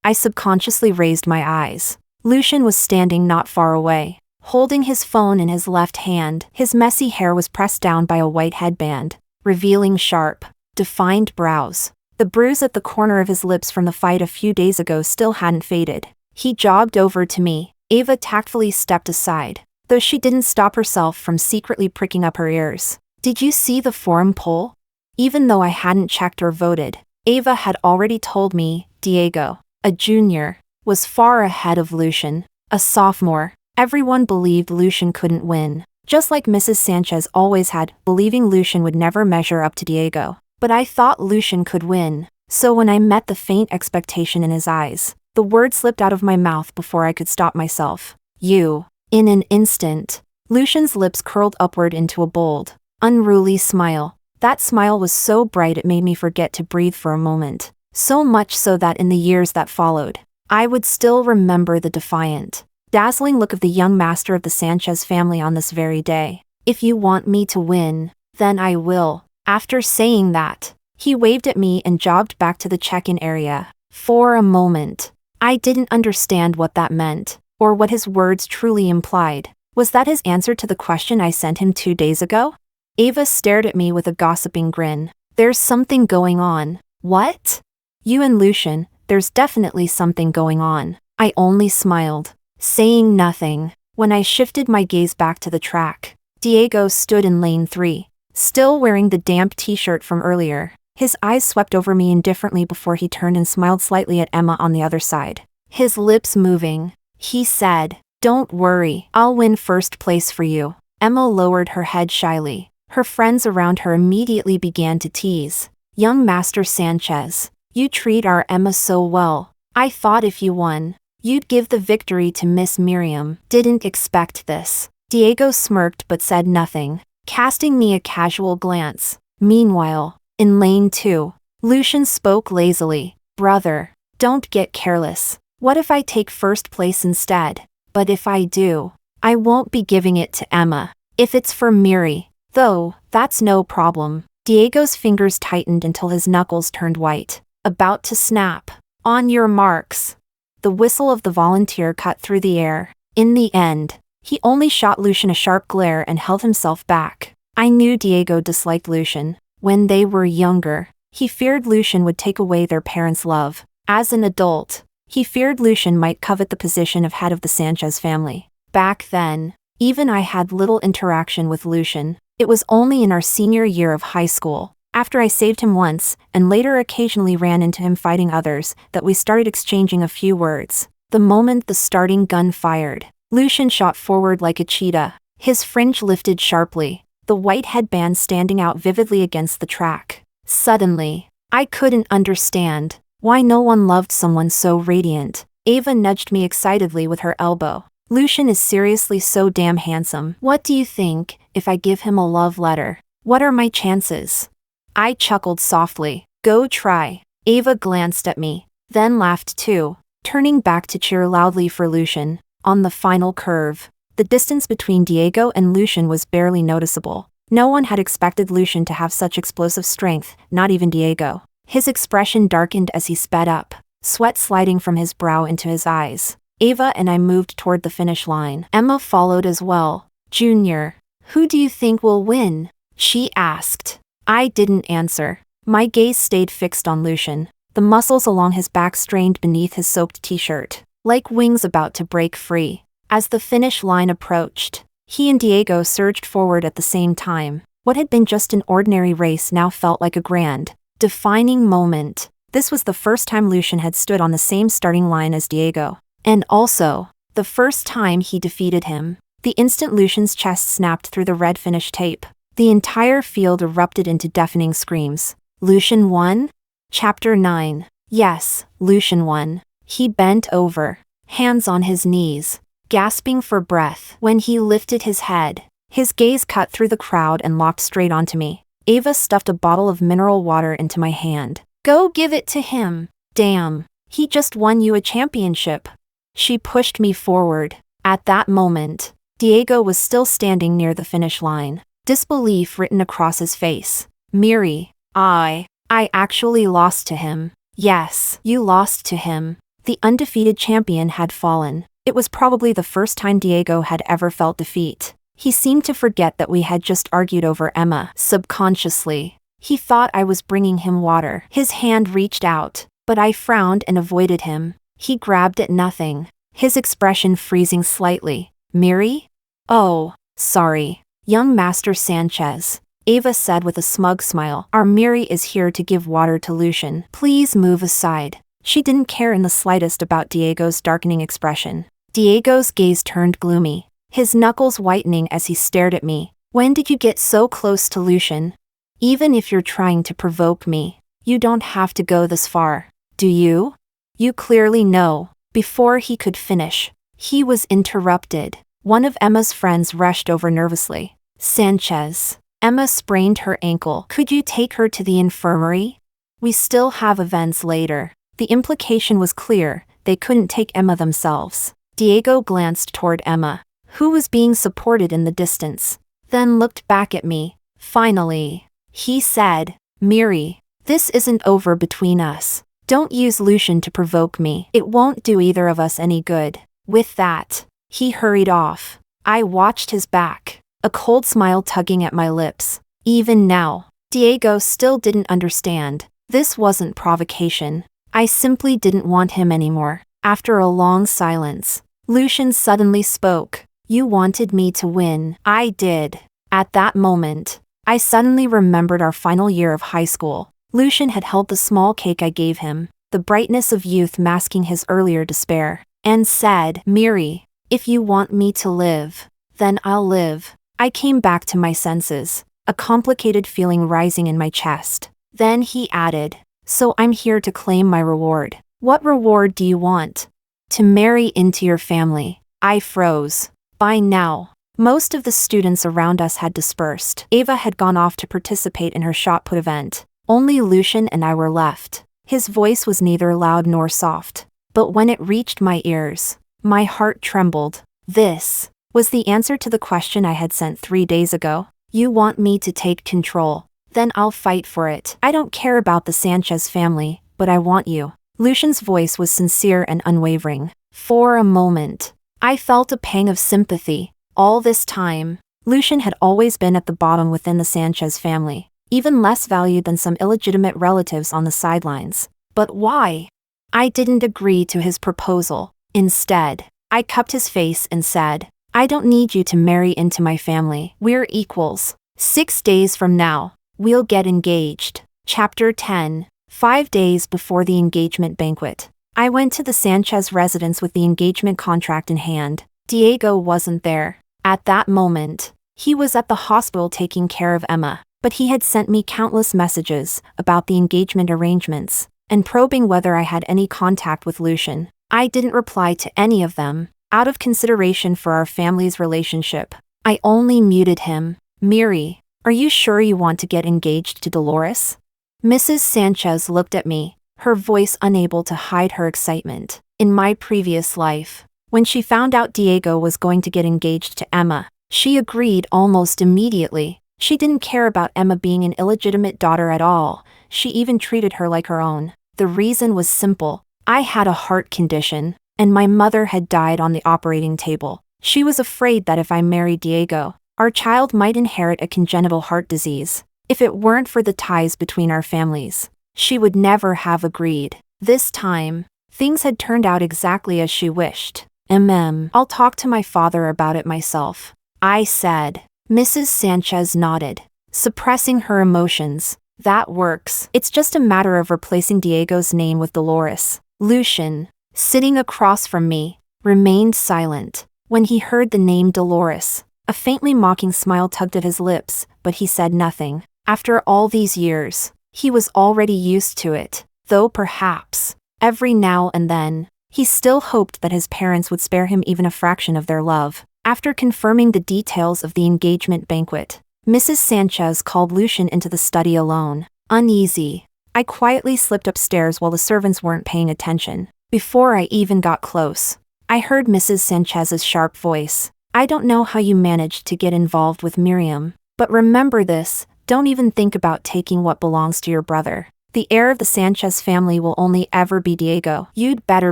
I subconsciously raised my eyes. Lucian was standing not far away, holding his phone in his left hand. His messy hair was pressed down by a white headband, revealing sharp, defined brows. The bruise at the corner of his lips from the fight a few days ago still hadn't faded. He jogged over to me. Ava tactfully stepped aside, though she didn't stop herself from secretly pricking up her ears. Did you see the forum poll? Even though I hadn't checked or voted, Ava had already told me Diego, a junior, was far ahead of Lucian, a sophomore. Everyone believed Lucian couldn't win, just like Mrs. Sanchez always had, believing Lucian would never measure up to Diego. But I thought Lucian could win, so when I met the faint expectation in his eyes, the word slipped out of my mouth before I could stop myself. You. In an instant, Lucian's lips curled upward into a bold, unruly smile. That smile was so bright it made me forget to breathe for a moment, so much so that in the years that followed, I would still remember the defiant, dazzling look of the young master of the Sanchez family on this very day. If you want me to win, then I will. After saying that, he waved at me and jogged back to the check-in area. For a moment, I didn't understand what that meant, or what his words truly implied. Was that his answer to the question I sent him 2 days ago? Ava stared at me with a gossiping grin. There's something going on. What? You and Lucian, there's definitely something going on. I only smiled, saying nothing. When I shifted my gaze back to the track, Diego stood in lane 3, still wearing the damp t-shirt from earlier. His eyes swept over me indifferently before he turned and smiled slightly at Emma on the other side. His lips moving, he said, "Don't worry, I'll win first place for you." Emma lowered her head shyly. Her friends around her immediately began to tease. "Young Master Sanchez, you treat our Emma so well. I thought if you won, you'd give the victory to Miss Miriam." Didn't expect this. Diego smirked but said nothing, casting me a casual glance. Meanwhile, in lane 2, Lucian spoke lazily. "Brother, don't get careless. What if I take first place instead? But if I do, I won't be giving it to Emma. If it's for Miri, though, that's no problem." Diego's fingers tightened until his knuckles turned white, about to snap. "On your marks." The whistle of the volunteer cut through the air. In the end, he only shot Lucian a sharp glare and held himself back. I knew Diego disliked Lucian. When they were younger, he feared Lucian would take away their parents' love. As an adult, he feared Lucian might covet the position of head of the Sanchez family. Back then, even I had little interaction with Lucian. It was only in our senior year of high school, after I saved him once, and later occasionally ran into him fighting others, that we started exchanging a few words. The moment the starting gun fired, Lucian shot forward like a cheetah, his fringe lifted sharply, the white headband standing out vividly against the track. Suddenly, I couldn't understand why no one loved someone so radiant. Ava nudged me excitedly with her elbow. "Lucian is seriously so damn handsome. What do you think if I give him a love letter? What are my chances?" I chuckled softly. "Go try." Ava glanced at me, then laughed too, turning back to cheer loudly for Lucian. On the final curve, the distance between Diego and Lucian was barely noticeable. No one had expected Lucian to have such explosive strength, not even Diego. His expression darkened as he sped up, sweat sliding from his brow into his eyes. Ava and I moved toward the finish line. Emma followed as well. "Junior, who do you think will win?" she asked. I didn't answer. My gaze stayed fixed on Lucian. The muscles along his back strained beneath his soaked t-shirt, like wings about to break free. As the finish line approached, he and Diego surged forward at the same time. What had been just an ordinary race now felt like a grand, defining moment. This was the first time Lucian had stood on the same starting line as Diego, and also, the first time he defeated him. The instant Lucian's chest snapped through the red finish tape, the entire field erupted into deafening screams. Lucian won? Chapter 9. Yes, Lucian won. He bent over, hands on his knees, gasping for breath. When he lifted his head, his gaze cut through the crowd and locked straight onto me. Ava stuffed a bottle of mineral water into my hand. "Go give it to him. Damn, he just won you a championship." She pushed me forward. At that moment, Diego was still standing near the finish line, disbelief written across his face. "Miri, I actually lost to him." "Yes, you lost to him." The undefeated champion had fallen. It was probably the first time Diego had ever felt defeat. He seemed to forget that we had just argued over Emma. Subconsciously, he thought I was bringing him water. His hand reached out, but I frowned and avoided him. He grabbed at nothing, his expression freezing slightly. "Miri? Oh, sorry. Young Master Sanchez," Ava said with a smug smile. "Our Miri is here to give water to Lucian. Please move aside." She didn't care in the slightest about Diego's darkening expression. Diego's gaze turned gloomy, his knuckles whitening as he stared at me. "When did you get so close to Lucian? Even if you're trying to provoke me, you don't have to go this far, do you?" "You clearly know." Before he could finish, he was interrupted. One of Emma's friends rushed over nervously. "Sanchez, Emma sprained her ankle. Could you take her to the infirmary? We still have events later." The implication was clear, they couldn't take Emma themselves. Diego glanced toward Emma, who was being supported in the distance, then looked back at me. Finally, he said, "Miri, this isn't over between us. Don't use Lucian to provoke me. It won't do either of us any good. With that, he hurried off. I watched his back, a cold smile tugging at my lips. Even now, Diego still didn't understand. This wasn't provocation. I simply didn't want him anymore. After a long silence, Lucian suddenly spoke. You wanted me to win. I did. At that moment, I suddenly remembered our final year of high school. Lucian had held the small cake I gave him, the brightness of youth masking his earlier despair, and said, Miri, if you want me to live, then I'll live. I came back to my senses, a complicated feeling rising in my chest. Then he added, so I'm here to claim my reward. What reward do you want? To marry into your family. I froze. By now, most of the students around us had dispersed. Ava had gone off to participate in her shot put event. Only Lucian and I were left. His voice was neither loud nor soft, but when it reached my ears, my heart trembled. This was the answer to the question I had sent 3 days ago. You want me to take control? Then I'll fight for it. I don't care about the Sanchez family, but I want you. Lucian's voice was sincere and unwavering. For a moment, I felt a pang of sympathy. All this time, Lucian had always been at the bottom within the Sanchez family, even less valued than some illegitimate relatives on the sidelines. But why? I didn't agree to his proposal. Instead, I cupped his face and said, I don't need you to marry into my family. We're equals. 6 days from now, we'll get engaged. Chapter 10. 5 days before the engagement banquet, I went to the Sanchez residence with the engagement contract in hand. Diego wasn't there. At that moment, he was at the hospital taking care of Emma, but he had sent me countless messages about the engagement arrangements and probing whether I had any contact with Lucian. I didn't reply to any of them, out of consideration for our family's relationship. I only muted him. Miri, are you sure you want to get engaged to Dolores? Mrs. Sanchez looked at me, her voice unable to hide her excitement. In my previous life, when she found out Diego was going to get engaged to Emma, she agreed almost immediately. She didn't care about Emma being an illegitimate daughter at all. She even treated her like her own. The reason was simple. I had a heart condition, and my mother had died on the operating table. She was afraid that if I married Diego, our child might inherit a congenital heart disease. If it weren't for the ties between our families, she would never have agreed. This time, things had turned out exactly as she wished. I'll talk to my father about it myself, I said. Mrs. Sanchez nodded, suppressing her emotions. That works. It's just a matter of replacing Diego's name with Dolores. Lucian, sitting across from me, remained silent. When he heard the name Dolores, a faintly mocking smile tugged at his lips, but he said nothing. After all these years, he was already used to it, though perhaps, every now and then, he still hoped that his parents would spare him even a fraction of their love. After confirming the details of the engagement banquet, Mrs. Sanchez called Lucian into the study alone. Uneasy, I quietly slipped upstairs while the servants weren't paying attention. Before I even got close, I heard Mrs. Sanchez's sharp voice. I don't know how you managed to get involved with Miriam, but remember this, don't even think about taking what belongs to your brother. The heir of the Sanchez family will only ever be Diego. You'd better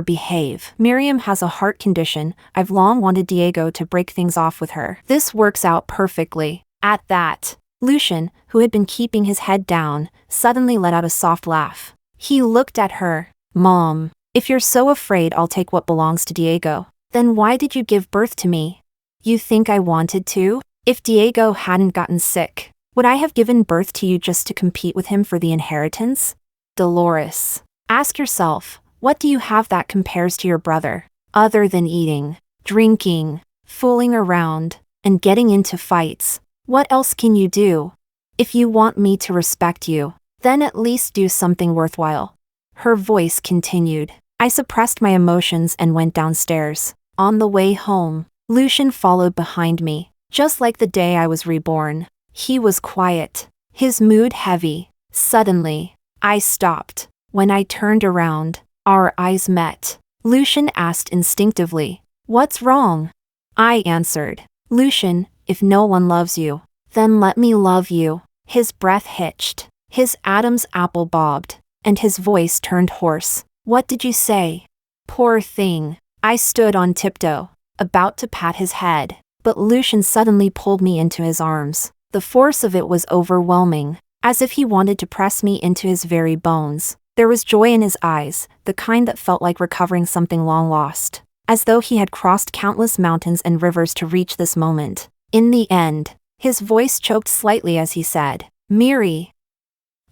behave. Miriam has a heart condition. I've long wanted Diego to break things off with her. This works out perfectly. At that, Lucian, who had been keeping his head down, suddenly let out a soft laugh. He looked at her. Mom, if you're so afraid I'll take what belongs to Diego, then why did you give birth to me? You think I wanted to? If Diego hadn't gotten sick, would I have given birth to you just to compete with him for the inheritance? Dolores, ask yourself, what do you have that compares to your brother, other than eating, drinking, fooling around, and getting into fights? What else can you do? If you want me to respect you, then at least do something worthwhile. Her voice continued. I suppressed my emotions and went downstairs. On the way home, Lucian followed behind me, just like the day I was reborn. He was quiet, his mood heavy. Suddenly, I stopped. When I turned around, our eyes met. Lucian asked instinctively, "What's wrong?" I answered, "Lucian, if no one loves you, then let me love you." His breath hitched, his Adam's apple bobbed, and his voice turned hoarse. What did you say? Poor thing. I stood on tiptoe, about to pat his head, but Lucian suddenly pulled me into his arms. The force of it was overwhelming, as if he wanted to press me into his very bones. There was joy in his eyes, the kind that felt like recovering something long lost, as though he had crossed countless mountains and rivers to reach this moment. In the end, his voice choked slightly as he said, Miri,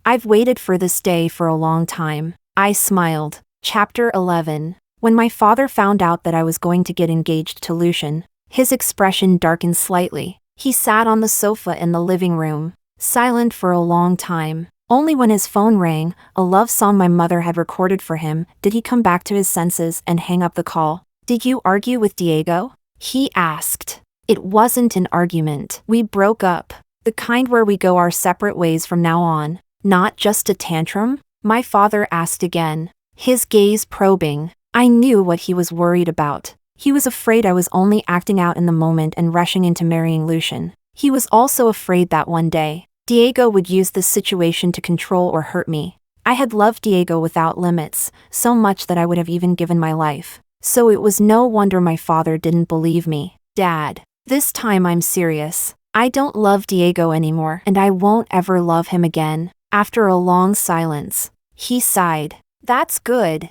I've waited for this day for a long time. I smiled. Chapter 11. When my father found out that I was going to get engaged to Lucian, his expression darkened slightly. He sat on the sofa in the living room, silent for a long time. Only when his phone rang, a love song my mother had recorded for him, did he come back to his senses and hang up the call. Did you argue with Diego? He asked. It wasn't an argument. We broke up. The kind where we go our separate ways from now on. Not just a tantrum? My father asked again, his gaze probing. I knew what he was worried about. He was afraid I was only acting out in the moment and rushing into marrying Lucian. He was also afraid that one day, Diego would use this situation to control or hurt me. I had loved Diego without limits, so much that I would have even given my life. So it was no wonder my father didn't believe me. Dad, this time I'm serious. I don't love Diego anymore, and I won't ever love him again. After a long silence, he sighed. That's good.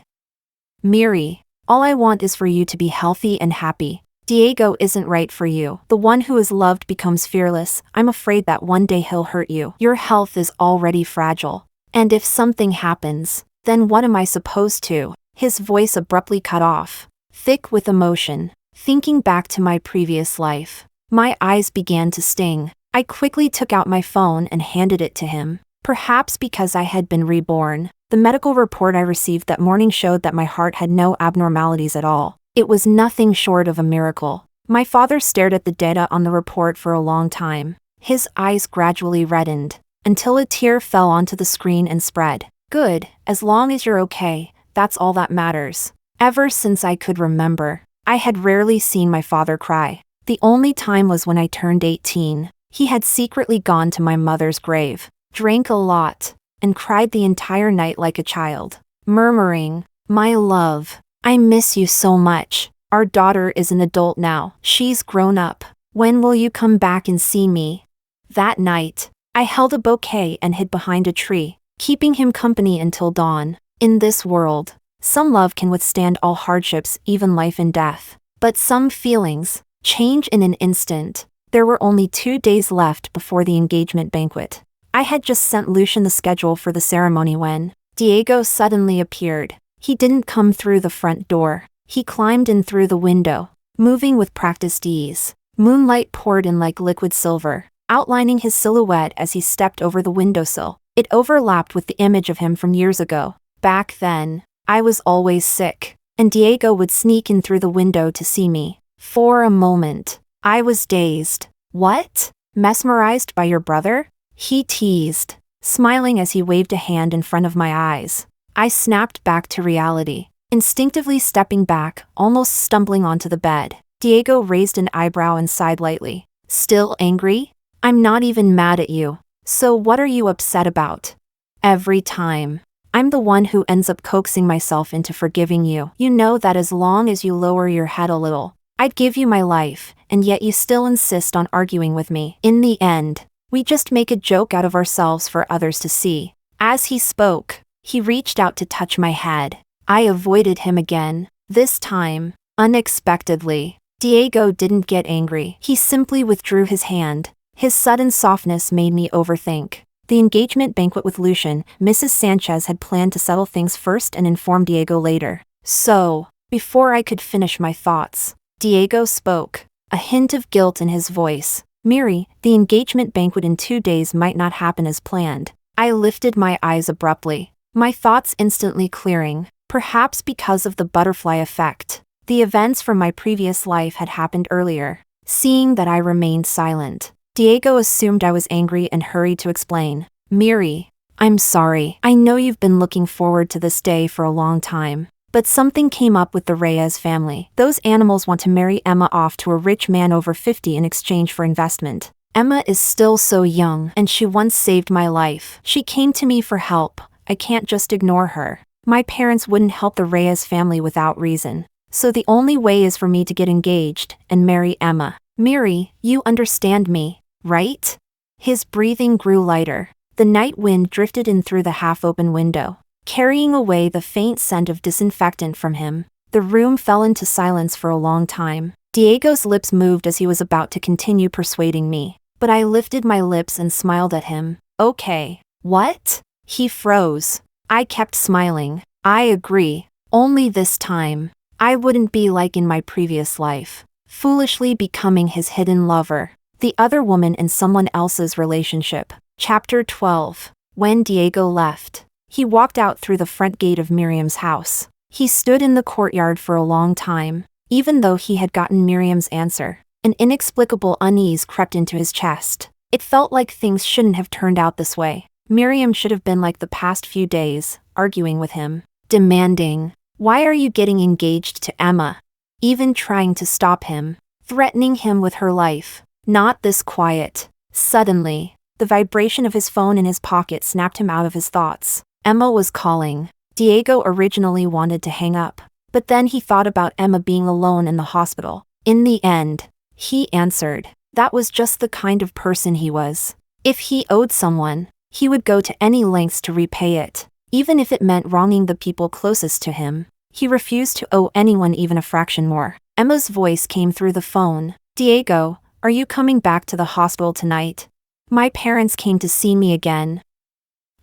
Miri, all I want is for you to be healthy and happy. Diego isn't right for you. The one who is loved becomes fearless. I'm afraid that one day he'll hurt you. Your health is already fragile. And if something happens, then what am I supposed to? His voice abruptly cut off, thick with emotion. Thinking back to my previous life, my eyes began to sting. I quickly took out my phone and handed it to him. Perhaps because I had been reborn, the medical report I received that morning showed that my heart had no abnormalities at all. It was nothing short of a miracle. My father stared at the data on the report for a long time. His eyes gradually reddened, until a tear fell onto the screen and spread. Good, as long as you're okay, that's all that matters. Ever since I could remember, I had rarely seen my father cry. The only time was when I turned 18. He had secretly gone to my mother's grave, drank a lot, and cried the entire night like a child, murmuring, "My love, I miss you so much. Our daughter is an adult now. She's grown up. When will you come back and see me?" That night, I held a bouquet and hid behind a tree, keeping him company until dawn. In this world, some love can withstand all hardships, even life and death. But some feelings change in an instant. There were only 2 days left before the engagement banquet. I had just sent Lucian the schedule for the ceremony when Diego suddenly appeared. He didn't come through the front door. He climbed in through the window, moving with practiced ease. Moonlight poured in like liquid silver, outlining his silhouette as he stepped over the windowsill. It overlapped with the image of him from years ago. Back then, I was always sick, and Diego would sneak in through the window to see me. For a moment, I was dazed. What? Mesmerized by your brother? He teased, smiling as he waved a hand in front of my eyes. I snapped back to reality, instinctively stepping back, almost stumbling onto the bed. Diego raised an eyebrow and sighed lightly. Still angry? I'm not even mad at you. So what are you upset about? Every time, I'm the one who ends up coaxing myself into forgiving you. You know that as long as you lower your head a little, I'd give you my life, and yet you still insist on arguing with me. In the end, we just make a joke out of ourselves for others to see. As he spoke, he reached out to touch my head. I avoided him again. This time, unexpectedly, Diego didn't get angry. He simply withdrew his hand. His sudden softness made me overthink. The engagement banquet with Lucian, Mrs. Sanchez had planned to settle things first and inform Diego later. So, before I could finish my thoughts, Diego spoke, a hint of guilt in his voice. Miri, the engagement banquet in 2 days might not happen as planned. I lifted my eyes abruptly, my thoughts instantly clearing, perhaps because of the butterfly effect. The events from my previous life had happened earlier. Seeing that I remained silent, Diego assumed I was angry and hurried to explain. Miri, I'm sorry. I know you've been looking forward to this day for a long time. But something came up with the Reyes family. Those animals want to marry Emma off to a rich man over 50 in exchange for investment. Emma is still so young, and she once saved my life. She came to me for help, I can't just ignore her. My parents wouldn't help the Reyes family without reason. So the only way is for me to get engaged and marry Emma. Miri, you understand me, right? His breathing grew lighter. The night wind drifted in through the half-open window, carrying away the faint scent of disinfectant from him. The room fell into silence for a long time. Diego's lips moved as he was about to continue persuading me, but I lifted my lips and smiled at him. Okay. What? He froze. I kept smiling. I agree. Only this time, I wouldn't be like in my previous life, foolishly becoming his hidden lover, the other woman in someone else's relationship. Chapter 12. When Diego left, he walked out through the front gate of Miriam's house. He stood in the courtyard for a long time, even though he had gotten Miriam's answer. An inexplicable unease crept into his chest. It felt like things shouldn't have turned out this way. Miriam should have been like the past few days, arguing with him, demanding, "Why are you getting engaged to Emma?" Even trying to stop him, threatening him with her life. Not this quiet. Suddenly, the vibration of his phone in his pocket snapped him out of his thoughts. Emma was calling. Diego originally wanted to hang up, but then he thought about Emma being alone in the hospital. In the end, he answered. That was just the kind of person he was. If he owed someone, he would go to any lengths to repay it, even if it meant wronging the people closest to him. He refused to owe anyone even a fraction more. Emma's voice came through the phone. Diego, are you coming back to the hospital tonight? My parents came to see me again.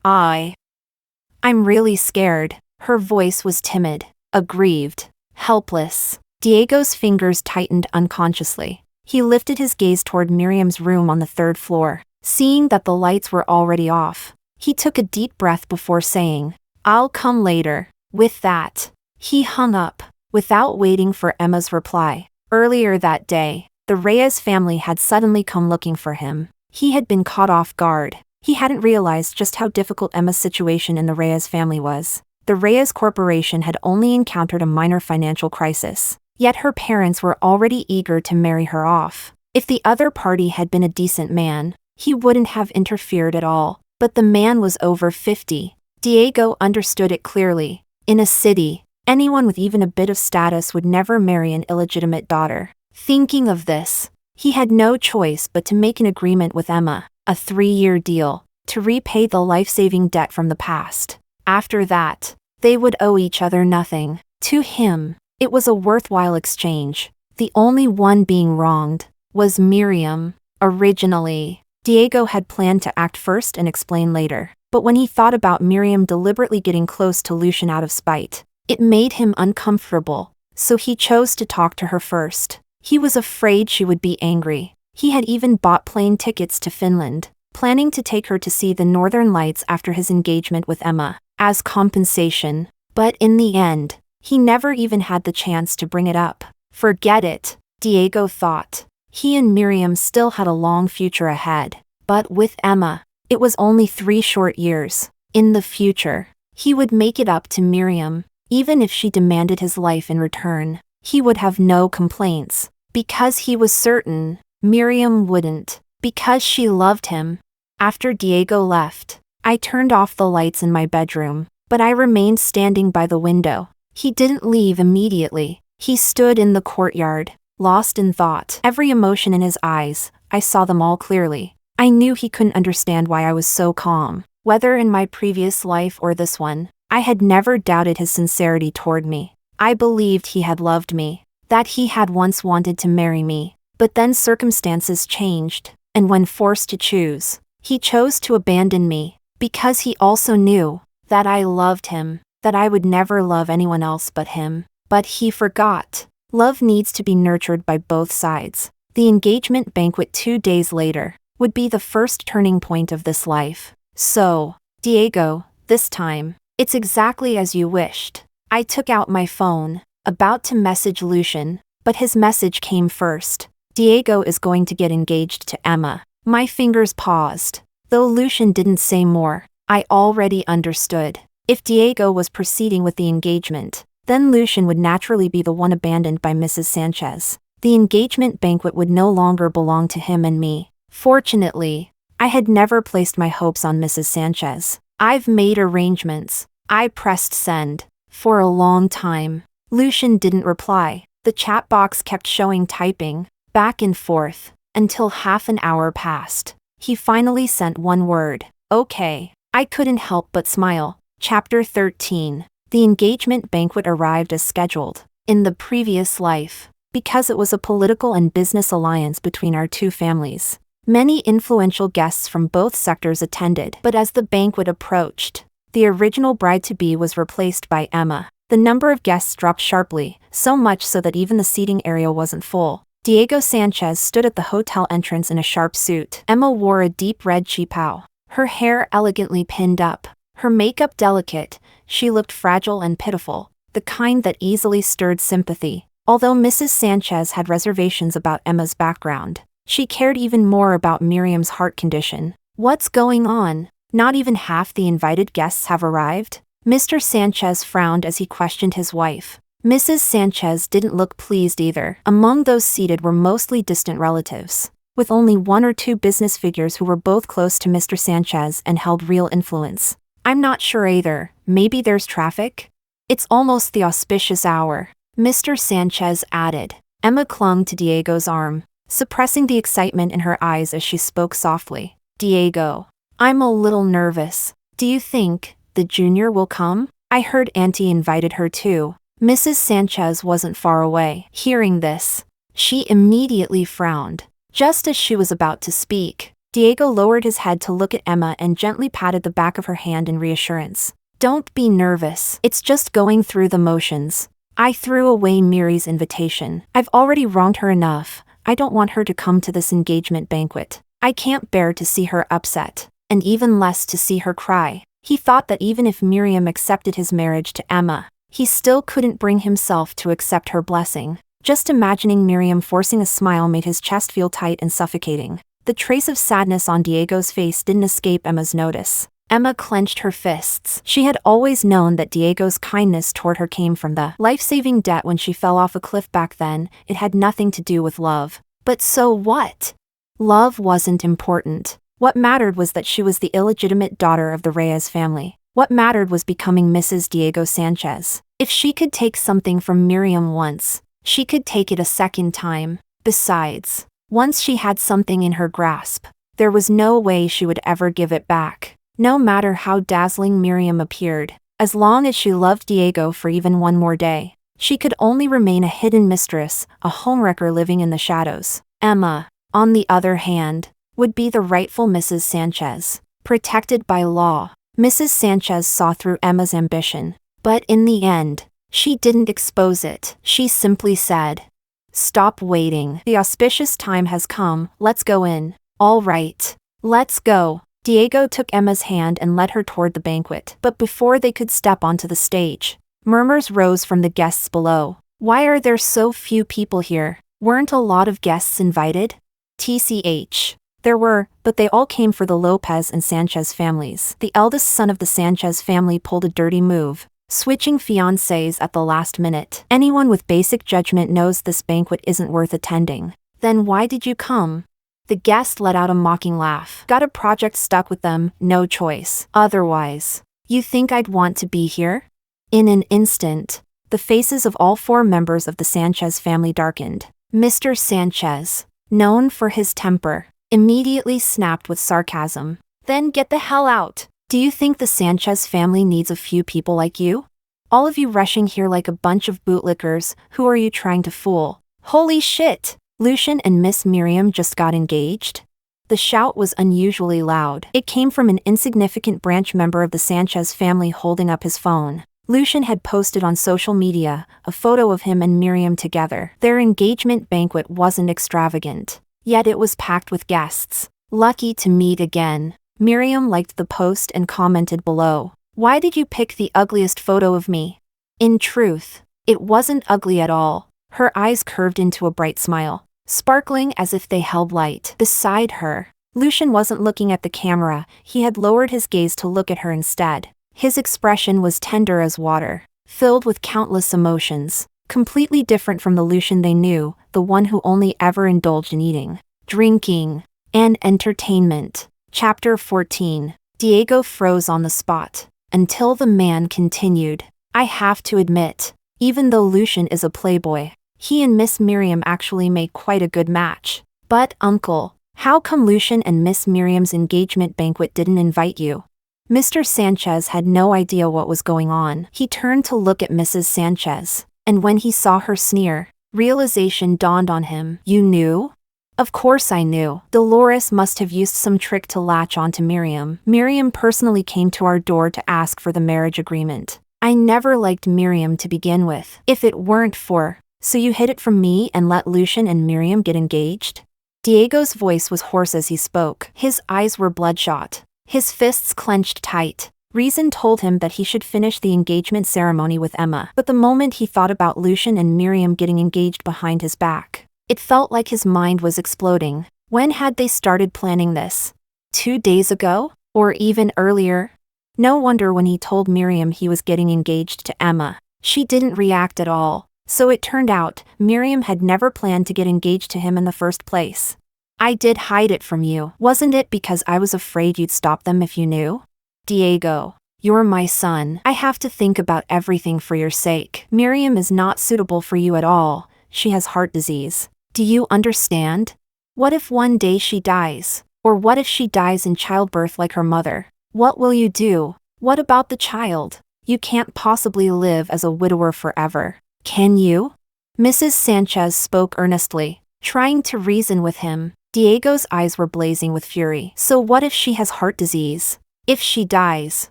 I'm really scared. Her voice was timid, aggrieved, helpless. Diego's fingers tightened unconsciously. He lifted his gaze toward Miriam's room on the third floor. Seeing that the lights were already off, he took a deep breath before saying, "I'll come later." With that, he hung up, without waiting for Emma's reply. Earlier that day, the Reyes family had suddenly come looking for him. He had been caught off guard. He hadn't realized just how difficult Emma's situation in the Reyes family was. The Reyes Corporation had only encountered a minor financial crisis, yet her parents were already eager to marry her off. If the other party had been a decent man, he wouldn't have interfered at all, but the man was over 50. Diego understood it clearly. In a city, anyone with even a bit of status would never marry an illegitimate daughter. Thinking of this, he had no choice but to make an agreement with Emma, a 3-year deal, to repay the life-saving debt from the past. After that, they would owe each other nothing. To him, it was a worthwhile exchange. The only one being wronged was Miriam. Originally, Diego had planned to act first and explain later, but when he thought about Miriam deliberately getting close to Lucian out of spite, it made him uncomfortable, so he chose to talk to her first. He was afraid she would be angry. He had even bought plane tickets to Finland, planning to take her to see the Northern Lights after his engagement with Emma, as compensation. But in the end, he never even had the chance to bring it up. Forget it, Diego thought. He and Miriam still had a long future ahead, but with Emma, it was only 3 short years. In the future, he would make it up to Miriam, even if she demanded his life in return. He would have no complaints, because he was certain Miriam wouldn't, because she loved him. After Diego left, I turned off the lights in my bedroom, but I remained standing by the window. He didn't leave immediately. He stood in the courtyard, lost in thought. Every emotion in his eyes, I saw them all clearly. I knew he couldn't understand why I was so calm. Whether in my previous life or this one, I had never doubted his sincerity toward me. I believed he had loved me, that he had once wanted to marry me. But then circumstances changed, and when forced to choose, he chose to abandon me, because he also knew that I loved him, that I would never love anyone else but him. But he forgot. Love needs to be nurtured by both sides. The engagement banquet 2 days later would be the first turning point of this life. So, Diego, this time, it's exactly as you wished. I took out my phone, about to message Lucian, but his message came first. Diego is going to get engaged to Emma. My fingers paused. Though Lucian didn't say more, I already understood. If Diego was proceeding with the engagement, then Lucian would naturally be the one abandoned by Mrs. Sanchez. The engagement banquet would no longer belong to him and me. Fortunately, I had never placed my hopes on Mrs. Sanchez. I've made arrangements. I pressed send. For a long time. Lucian didn't reply. The chat box kept showing typing, back and forth, until half an hour passed. He finally sent one word. Okay. I couldn't help but smile. Chapter 13. The engagement banquet arrived as scheduled. In the previous life, because it was a political and business alliance between our two families, many influential guests from both sectors attended. But as the banquet approached, the original bride-to-be was replaced by Emma. The number of guests dropped sharply, so much so that even the seating area wasn't full. Diego Sanchez stood at the hotel entrance in a sharp suit. Emma wore a deep red chipao, her hair elegantly pinned up, her makeup delicate. She looked fragile and pitiful, the kind that easily stirred sympathy. Although Mrs. Sanchez had reservations about Emma's background, she cared even more about Miriam's heart condition. What's going on? Not even half the invited guests have arrived? Mr. Sanchez frowned as he questioned his wife. Mrs. Sanchez didn't look pleased either. Among those seated were mostly distant relatives, with only one or two business figures who were both close to Mr. Sanchez and held real influence. I'm not sure either. Maybe there's traffic? It's almost the auspicious hour, Mr. Sanchez added. Emma clung to Diego's arm, suppressing the excitement in her eyes as she spoke softly. Diego, I'm a little nervous. Do you think the junior will come? I heard Auntie invited her too. Mrs. Sanchez wasn't far away. Hearing this, she immediately frowned. Just as she was about to speak, Diego lowered his head to look at Emma and gently patted the back of her hand in reassurance. Don't be nervous. It's just going through the motions. I threw away Miri's invitation. I've already wronged her enough. I don't want her to come to this engagement banquet. I can't bear to see her upset, and even less to see her cry. He thought that even if Miriam accepted his marriage to Emma, he still couldn't bring himself to accept her blessing. Just imagining Miriam forcing a smile made his chest feel tight and suffocating. The trace of sadness on Diego's face didn't escape Emma's notice. Emma clenched her fists. She had always known that Diego's kindness toward her came from the life-saving debt when she fell off a cliff back then. It had nothing to do with love. But so what? Love wasn't important. What mattered was that she was the illegitimate daughter of the Reyes family. What mattered was becoming Mrs. Diego Sanchez. If she could take something from Miriam once, she could take it a second time. Besides, once she had something in her grasp, there was no way she would ever give it back. No matter how dazzling Miriam appeared, as long as she loved Diego for even one more day, she could only remain a hidden mistress, a homewrecker living in the shadows. Emma, on the other hand, would be the rightful Mrs. Sanchez, protected by law. Mrs. Sanchez saw through Emma's ambition, but in the end, she didn't expose it. She simply said, "Stop waiting. The auspicious time has come. Let's go in." "All right. Let's go." Diego took Emma's hand and led her toward the banquet. But before they could step onto the stage, murmurs rose from the guests below. "Why are there so few people here? Weren't a lot of guests invited?" TCH. There were, but they all came for the Lopez and Sanchez families. The eldest son of the Sanchez family pulled a dirty move, switching fiancés at the last minute. Anyone with basic judgment knows this banquet isn't worth attending. "Then why did you come?" The guest let out a mocking laugh. "Got a project stuck with them, no choice. Otherwise, you think I'd want to be here?" In an instant, the faces of all four members of the Sanchez family darkened. Mr. Sanchez, known for his temper, immediately snapped with sarcasm. "Then get the hell out. Do you think the Sanchez family needs a few people like you? All of you rushing here like a bunch of bootlickers, who are you trying to fool? Holy shit! Lucian and Miss Miriam just got engaged?" The shout was unusually loud. It came from an insignificant branch member of the Sanchez family holding up his phone. Lucian had posted on social media a photo of him and Miriam together. Their engagement banquet wasn't extravagant, yet it was packed with guests. "Lucky to meet again." Miriam liked the post and commented below, "Why did you pick the ugliest photo of me?" In truth, it wasn't ugly at all. Her eyes curved into a bright smile, sparkling as if they held light. Beside her, Lucian wasn't looking at the camera. He had lowered his gaze to look at her instead. His expression was tender as water, filled with countless emotions, completely different from the Lucian they knew, the one who only ever indulged in eating, drinking, and entertainment. Chapter 14. Diego froze on the spot, until the man continued. I have to admit, even though Lucian is a playboy, he and Miss Miriam actually make quite a good match. But, uncle, how come Lucian and Miss Miriam's engagement banquet didn't invite you? Mr. Sanchez had no idea what was going on. He turned to look at Mrs. Sanchez, and when he saw her sneer, realization dawned on him. You knew? Of course I knew. Dolores must have used some trick to latch onto Miriam. Miriam personally came to our door to ask for the marriage agreement. I never liked Miriam to begin with. If it weren't for, so you hid it from me and let Lucian and Miriam get engaged? Diego's voice was hoarse as he spoke. His eyes were bloodshot. His fists clenched tight. Reason told him that he should finish the engagement ceremony with Emma, but the moment he thought about Lucian and Miriam getting engaged behind his back, it felt like his mind was exploding. When had they started planning this? 2 days ago? Or even earlier? No wonder when he told Miriam he was getting engaged to Emma, she didn't react at all. So it turned out, Miriam had never planned to get engaged to him in the first place. I did hide it from you. Wasn't it because I was afraid you'd stop them if you knew? Diego, you're my son. I have to think about everything for your sake. Miriam is not suitable for you at all. She has heart disease. Do you understand? What if one day she dies? Or what if she dies in childbirth like her mother? What will you do? What about the child? You can't possibly live as a widower forever. Can you? Mrs. Sanchez spoke earnestly, trying to reason with him. Diego's eyes were blazing with fury. So what if she has heart disease? If she dies,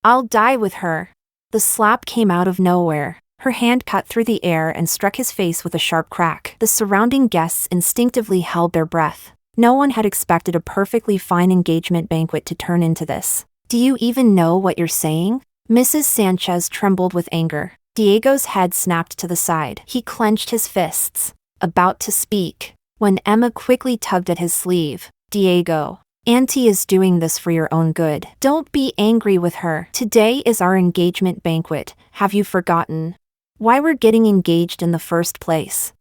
I'll die with her. The slap came out of nowhere. Her hand cut through the air and struck his face with a sharp crack. The surrounding guests instinctively held their breath. No one had expected a perfectly fine engagement banquet to turn into this. Do you even know what you're saying? Mrs. Sanchez trembled with anger. Diego's head snapped to the side. He clenched his fists, about to speak, when Emma quickly tugged at his sleeve. Diego, Auntie is doing this for your own good. Don't be angry with her. Today is our engagement banquet. Have you forgotten why we're getting engaged in the first place?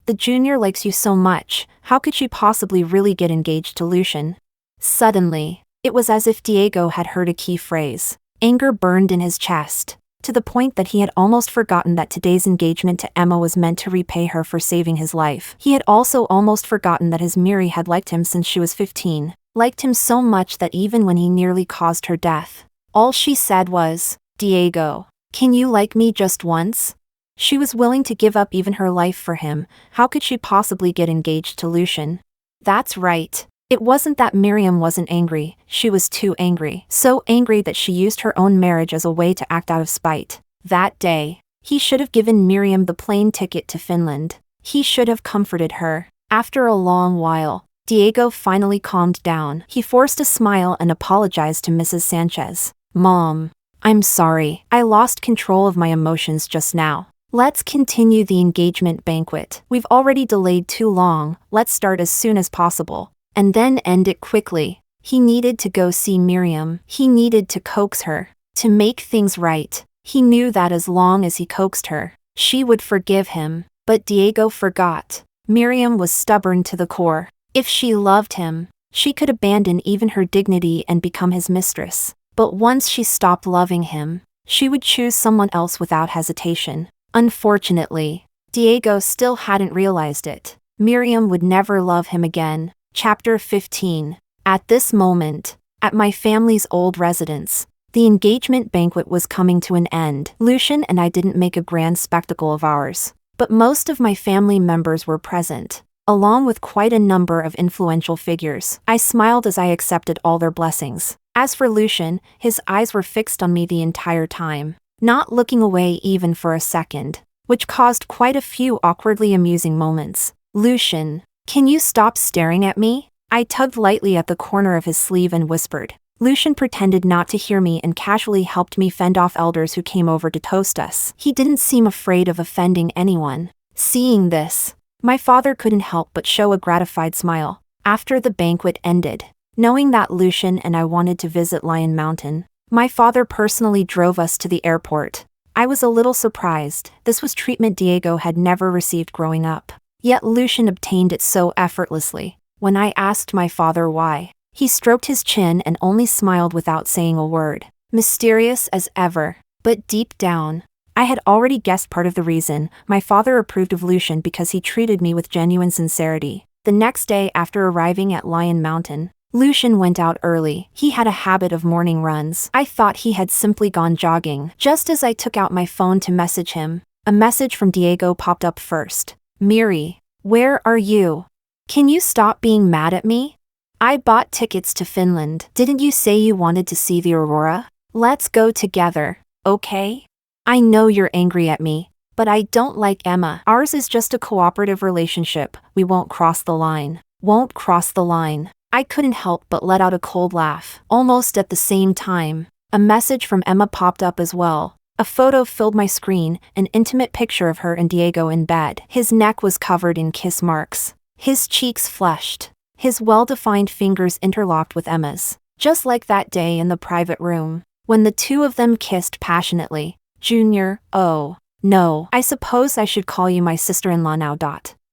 The junior likes you so much. How could she possibly really get engaged to Lucian? Suddenly, it was as if Diego had heard a key phrase. Anger burned in his chest, to the point that he had almost forgotten that today's engagement to Emma was meant to repay her for saving his life. He had also almost forgotten that his Miri had liked him since she was 15. Liked him so much that even when he nearly caused her death, all she said was, Diego, can you like me just once? She was willing to give up even her life for him. How could she possibly get engaged to Lucian? That's right. It wasn't that Miriam wasn't angry, she was too angry. So angry that she used her own marriage as a way to act out of spite. That day, he should have given Miriam the plane ticket to Finland. He should have comforted her. After a long while, Diego finally calmed down. He forced a smile and apologized to Mrs. Sanchez. Mom, I'm sorry. I lost control of my emotions just now. Let's continue the engagement banquet. We've already delayed too long. Let's start as soon as possible. And then end it quickly. He needed to go see Miriam. He needed to coax her. To make things right. He knew that as long as he coaxed her, she would forgive him. But Diego forgot. Miriam was stubborn to the core. If she loved him, she could abandon even her dignity and become his mistress. But once she stopped loving him, she would choose someone else without hesitation. Unfortunately, Diego still hadn't realized it. Miriam would never love him again. Chapter 15. At this moment, at my family's old residence, the engagement banquet was coming to an end. Lucian and I didn't make a grand spectacle of ours, but most of my family members were present, along with quite a number of influential figures. I smiled as I accepted all their blessings. As for Lucian, his eyes were fixed on me the entire time, not looking away even for a second, which caused quite a few awkwardly amusing moments. Lucian, can you stop staring at me? I tugged lightly at the corner of his sleeve and whispered. Lucian pretended not to hear me and casually helped me fend off elders who came over to toast us. He didn't seem afraid of offending anyone. Seeing this, my father couldn't help but show a gratified smile. After the banquet ended, knowing that Lucian and I wanted to visit Lion Mountain, my father personally drove us to the airport. I was a little surprised. This was treatment Diego had never received growing up. Yet Lucian obtained it so effortlessly. When I asked my father why, He stroked his chin and only smiled without saying a word. Mysterious as ever. But deep down, I had already guessed part of the reason. My father approved of Lucian because he treated me with genuine sincerity. The next day after arriving at Lion Mountain, Lucian went out early. He had a habit of morning runs. I thought he had simply gone jogging. Just as I took out my phone to message him, a message from Diego popped up first. Miri, where are you? Can you stop being mad at me? I bought tickets to Finland. Didn't you say you wanted to see the aurora? Let's go together, okay? I know you're angry at me, but I don't like Emma. Ours is just a cooperative relationship. We won't cross the line. Won't cross the line. I couldn't help but let out a cold laugh. Almost at the same time, a message from Emma popped up as well. A photo filled my screen, an intimate picture of her and Diego in bed. His neck was covered in kiss marks. His cheeks flushed. His well-defined fingers interlocked with Emma's. Just like that day in the private room, when the two of them kissed passionately. Junior, oh, no, I suppose I should call you my sister-in-law now.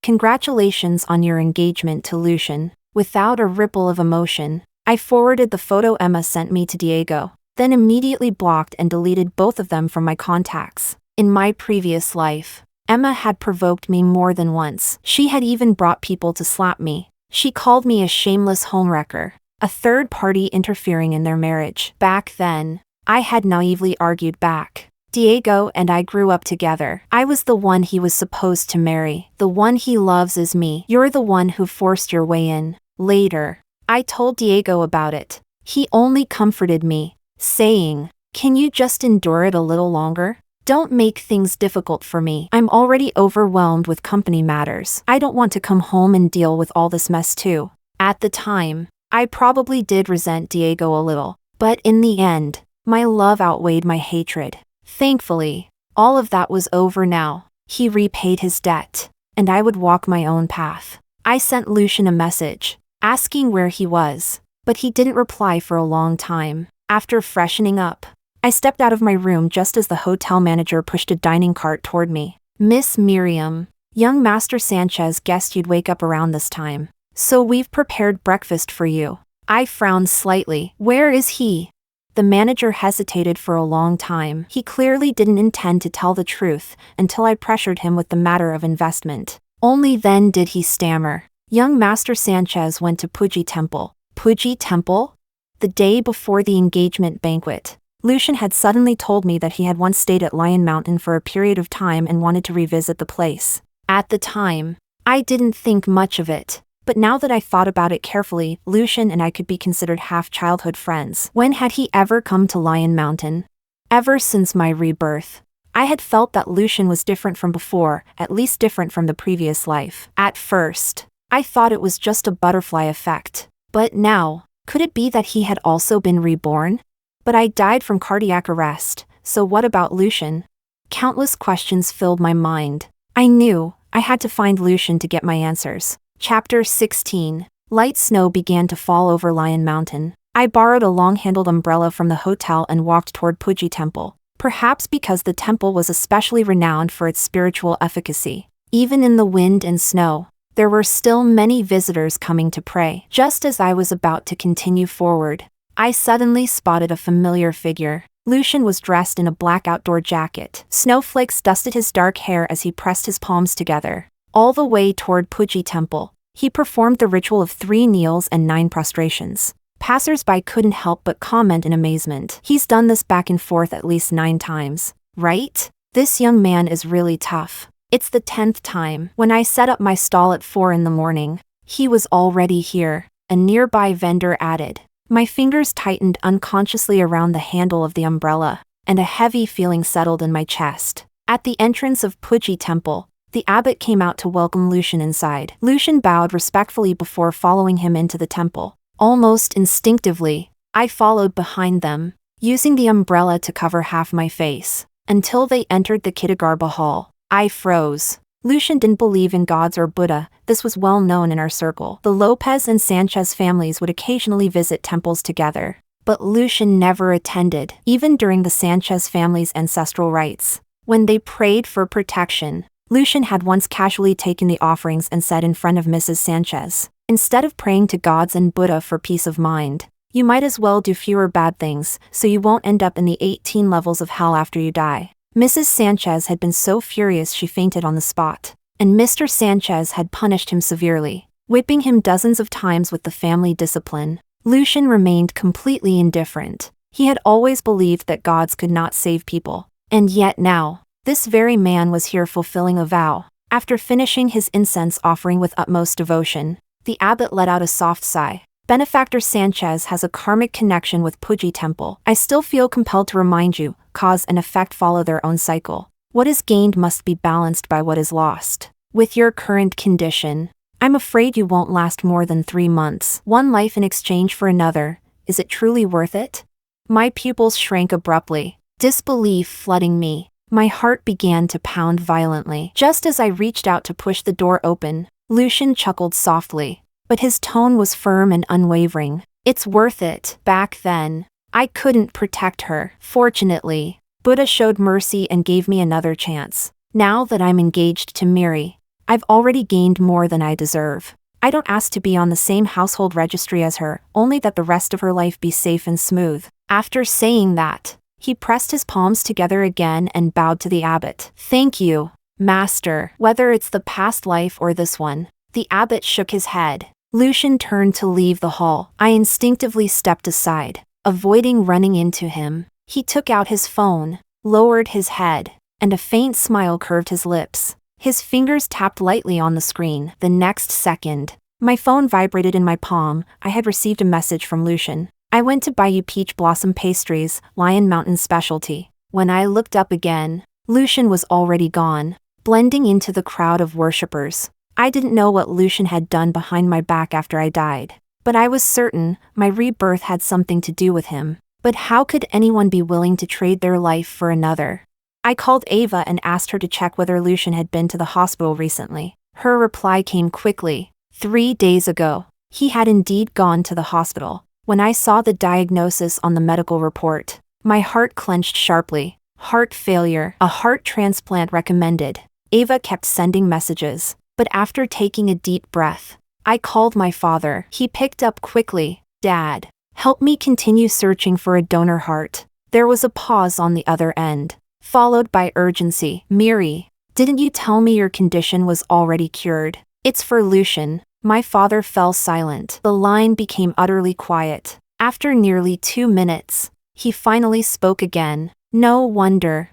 Congratulations on your engagement to Lucian. Without a ripple of emotion, I forwarded the photo Emma sent me to Diego, then immediately blocked and deleted both of them from my contacts. In my previous life, Emma had provoked me more than once. She had even brought people to slap me. She called me a shameless homewrecker, a third party interfering in their marriage. Back then, I had naively argued back. Diego and I grew up together. I was the one he was supposed to marry. The one he loves is me. You're the one who forced your way in. Later, I told Diego about it. He only comforted me, saying, "Can you just endure it a little longer? Don't make things difficult for me. I'm already overwhelmed with company matters. I don't want to come home and deal with all this mess too." At the time, I probably did resent Diego a little, but in the end, my love outweighed my hatred. Thankfully, all of that was over now. He repaid his debt, and I would walk my own path. I sent Lucian a message, asking where he was, but he didn't reply for a long time. After freshening up, I stepped out of my room just as the hotel manager pushed a dining cart toward me. "Miss Miriam, young Master Sanchez guessed you'd wake up around this time, so we've prepared breakfast for you." I frowned slightly. "Where is he?" The manager hesitated for a long time. He clearly didn't intend to tell the truth until I pressured him with the matter of investment. Only then did he stammer. "Young Master Sanchez went to Puji Temple." Puji Temple? The day before the engagement banquet, Lucian had suddenly told me that he had once stayed at Lion Mountain for a period of time and wanted to revisit the place. At the time, I didn't think much of it. But now that I thought about it carefully, Lucian and I could be considered half-childhood friends. When had he ever come to Lion Mountain? Ever since my rebirth, I had felt that Lucian was different from before, at least different from the previous life. At first, I thought it was just a butterfly effect. But now, could it be that he had also been reborn? But I died from cardiac arrest, so what about Lucian? Countless questions filled my mind. I knew I had to find Lucian to get my answers. Chapter 16. Light snow began to fall over Lion Mountain. I borrowed a long-handled umbrella from the hotel and walked toward Puji Temple, perhaps because the temple was especially renowned for its spiritual efficacy. Even in the wind and snow, there were still many visitors coming to pray. Just as I was about to continue forward, I suddenly spotted a familiar figure. Lucian was dressed in a black outdoor jacket. Snowflakes dusted his dark hair as he pressed his palms together. All the way toward Puji Temple, he performed the ritual of 3 kneels and 9 prostrations. Passers-by couldn't help but comment in amazement. "He's done this back and forth at least 9 times, right? This young man is really tough." It's the 10th time. When I set up my stall at 4 in the morning, he was already here, a nearby vendor added. My fingers tightened unconsciously around the handle of the umbrella, and a heavy feeling settled in my chest. At the entrance of Puji Temple, the abbot came out to welcome Lucian inside. Lucian bowed respectfully before following him into the temple. Almost instinctively, I followed behind them, using the umbrella to cover half my face. Until they entered the Kitagarbha hall, I froze. Lucian didn't believe in gods or Buddha. This was well known in our circle. The Lopez and Sanchez families would occasionally visit temples together, but Lucian never attended, even during the Sanchez family's ancestral rites. When they prayed for protection, Lucian had once casually taken the offerings and said in front of Mrs. Sanchez, Instead of praying to gods and Buddha for peace of mind, you might as well do fewer bad things so you won't end up in the 18 levels of hell after you die. Mrs. Sanchez had been so furious she fainted on the spot, and Mr. Sanchez had punished him severely, whipping him dozens of times with the family discipline. Lucian remained completely indifferent. He had always believed that gods could not save people, and yet now, this very man was here fulfilling a vow. After finishing his incense offering with utmost devotion, the abbot let out a soft sigh. Benefactor Sanchez has a karmic connection with Puji Temple. I still feel compelled to remind you, cause and effect follow their own cycle. What is gained must be balanced by what is lost. With your current condition, I'm afraid you won't last more than 3 months. One life in exchange for another, is it truly worth it? My pupils shrank abruptly, disbelief flooding me. My heart began to pound violently. Just as I reached out to push the door open, Lucian chuckled softly, but his tone was firm and unwavering. It's worth it. Back then, I couldn't protect her. Fortunately, Buddha showed mercy and gave me another chance. Now that I'm engaged to Miri, I've already gained more than I deserve. I don't ask to be on the same household registry as her, only that the rest of her life be safe and smooth. After saying that, he pressed his palms together again and bowed to the abbot. Thank you, Master. Whether it's the past life or this one. The abbot shook his head. Lucian turned to leave the hall. I instinctively stepped aside, avoiding running into him. He took out his phone, lowered his head, and a faint smile curved his lips. His fingers tapped lightly on the screen. The next second, my phone vibrated in my palm. I had received a message from Lucian. I went to buy you peach blossom pastries, Lion Mountain specialty. When I looked up again, Lucian was already gone, blending into the crowd of worshippers. I didn't know what Lucian had done behind my back after I died, but I was certain my rebirth had something to do with him. But how could anyone be willing to trade their life for another? I called Ava and asked her to check whether Lucian had been to the hospital recently. Her reply came quickly. 3 days ago, he had indeed gone to the hospital. When I saw the diagnosis on the medical report, my heart clenched sharply. Heart failure, a heart transplant recommended. Ava kept sending messages, but after taking a deep breath, I called my father. He picked up quickly. Dad, help me continue searching for a donor heart. There was a pause on the other end, followed by urgency. Miri, didn't you tell me your condition was already cured? It's for Lucian. My father fell silent. The line became utterly quiet. After nearly 2 minutes, he finally spoke again. No wonder.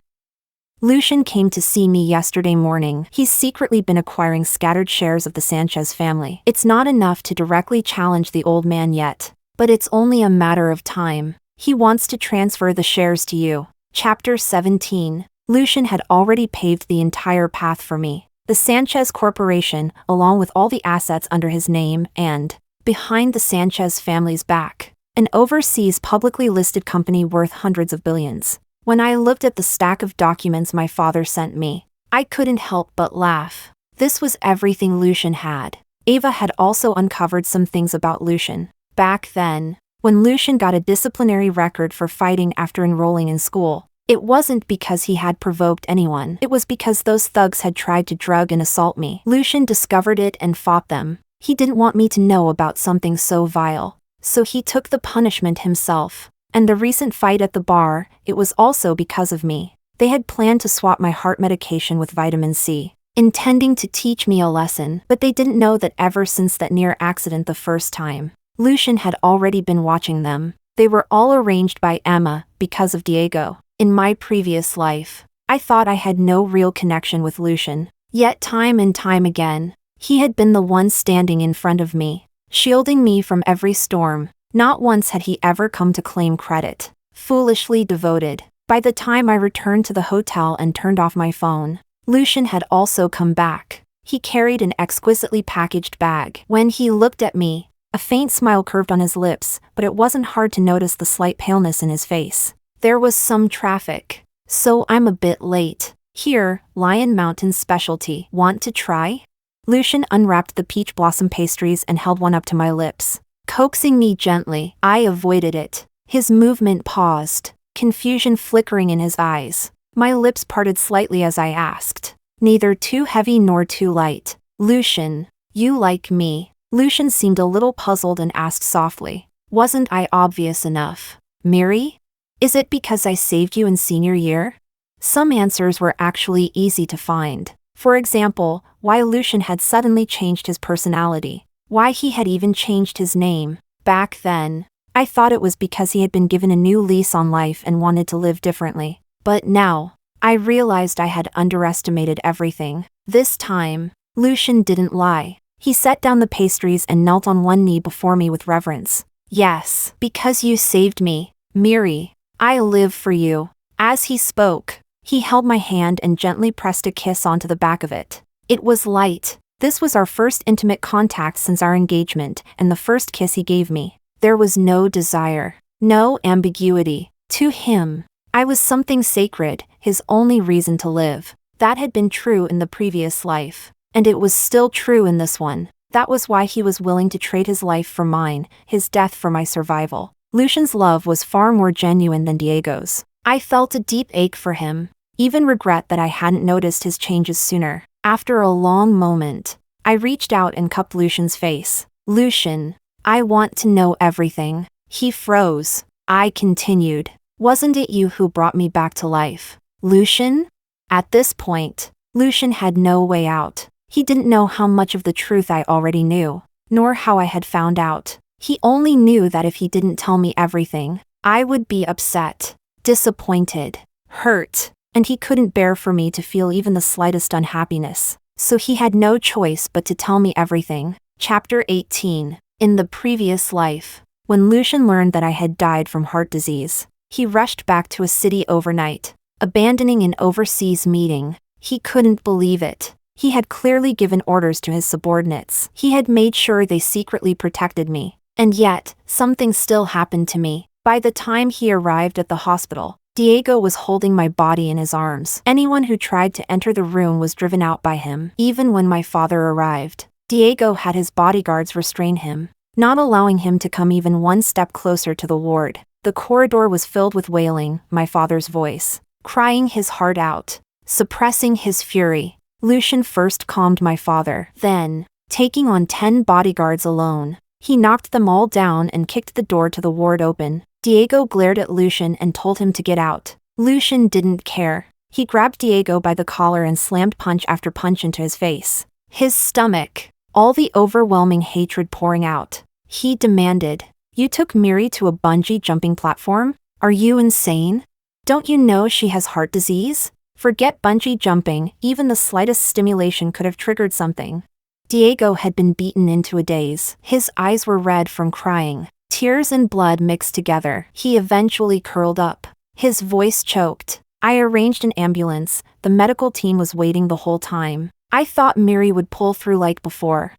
Lucian came to see me yesterday morning. He's secretly been acquiring scattered shares of the Sanchez family. It's not enough to directly challenge the old man yet, but it's only a matter of time. He wants to transfer the shares to you. Chapter 17. Lucian had already paved the entire path for me. The Sanchez Corporation, along with all the assets under his name and, behind the Sanchez family's back, an overseas publicly listed company worth hundreds of billions. When I looked at the stack of documents my father sent me, I couldn't help but laugh. This was everything Lucian had. Ava had also uncovered some things about Lucian. Back then, when Lucian got a disciplinary record for fighting after enrolling in school, it wasn't because he had provoked anyone. It was because those thugs had tried to drug and assault me. Lucian discovered it and fought them. He didn't want me to know about something so vile, so he took the punishment himself. And the recent fight at the bar, it was also because of me. They had planned to swap my heart medication with vitamin C, intending to teach me a lesson, but they didn't know that ever since that near accident the first time, Lucian had already been watching them. They were all arranged by Emma, because of Diego. In my previous life, I thought I had no real connection with Lucian. Yet time and time again, he had been the one standing in front of me, shielding me from every storm. Not once had he ever come to claim credit. Foolishly devoted. By the time I returned to the hotel and turned off my phone, Lucian had also come back. He carried an exquisitely packaged bag. When he looked at me, a faint smile curved on his lips, but it wasn't hard to notice the slight paleness in his face. There was some traffic, so I'm a bit late. Here, Lion Mountain specialty. Want to try? Lucian unwrapped the peach blossom pastries and held one up to my lips, coaxing me gently. I avoided it. His movement paused, confusion flickering in his eyes. My lips parted slightly as I asked, neither too heavy nor too light. Lucian, you like me. Lucian seemed a little puzzled and asked softly, "Wasn't I obvious enough, Miri? Is it because I saved you in senior year?" Some answers were actually easy to find. For example, why Lucian had suddenly changed his personality. Why he had even changed his name. Back then, I thought it was because he had been given a new lease on life and wanted to live differently. But now, I realized I had underestimated everything. This time, Lucian didn't lie. He set down the pastries and knelt on one knee before me with reverence. "Yes, because you saved me, Miri. I live for you." As he spoke, he held my hand and gently pressed a kiss onto the back of it. It was light. This was our first intimate contact since our engagement, and the first kiss he gave me. There was no desire, no ambiguity. To him, I was something sacred, his only reason to live. That had been true in the previous life, and it was still true in this one. That was why he was willing to trade his life for mine, his death for my survival. Lucian's love was far more genuine than Diego's. I felt a deep ache for him, even regret that I hadn't noticed his changes sooner. After a long moment, I reached out and cupped Lucian's face. "Lucian, I want to know everything." He froze. I continued. "Wasn't it you who brought me back to life, Lucian?" At this point, Lucian had no way out. He didn't know how much of the truth I already knew, nor how I had found out. He only knew that if he didn't tell me everything, I would be upset, disappointed, hurt, and he couldn't bear for me to feel even the slightest unhappiness. So he had no choice but to tell me everything. Chapter 18. In the previous life, when Lucian learned that I had died from heart disease, he rushed back to a city overnight, abandoning an overseas meeting. He couldn't believe it. He had clearly given orders to his subordinates. He had made sure they secretly protected me. And yet, something still happened to me. By the time he arrived at the hospital, Diego was holding my body in his arms. Anyone who tried to enter the room was driven out by him. Even when my father arrived, Diego had his bodyguards restrain him, not allowing him to come even one step closer to the ward. The corridor was filled with wailing, my father's voice, crying his heart out, suppressing his fury. Lucian first calmed my father. Then, taking on 10 bodyguards alone, he knocked them all down and kicked the door to the ward open. Diego glared at Lucian and told him to get out. Lucian didn't care. He grabbed Diego by the collar and slammed punch after punch into his face. His stomach, all the overwhelming hatred pouring out. He demanded, "You took Miri to a bungee jumping platform? Are you insane? Don't you know she has heart disease? Forget bungee jumping, even the slightest stimulation could have triggered something." Diego had been beaten into a daze. His eyes were red from crying. Tears and blood mixed together. He eventually curled up. His voice choked. I arranged an ambulance. The medical team was waiting the whole time. I thought Miri would pull through like before.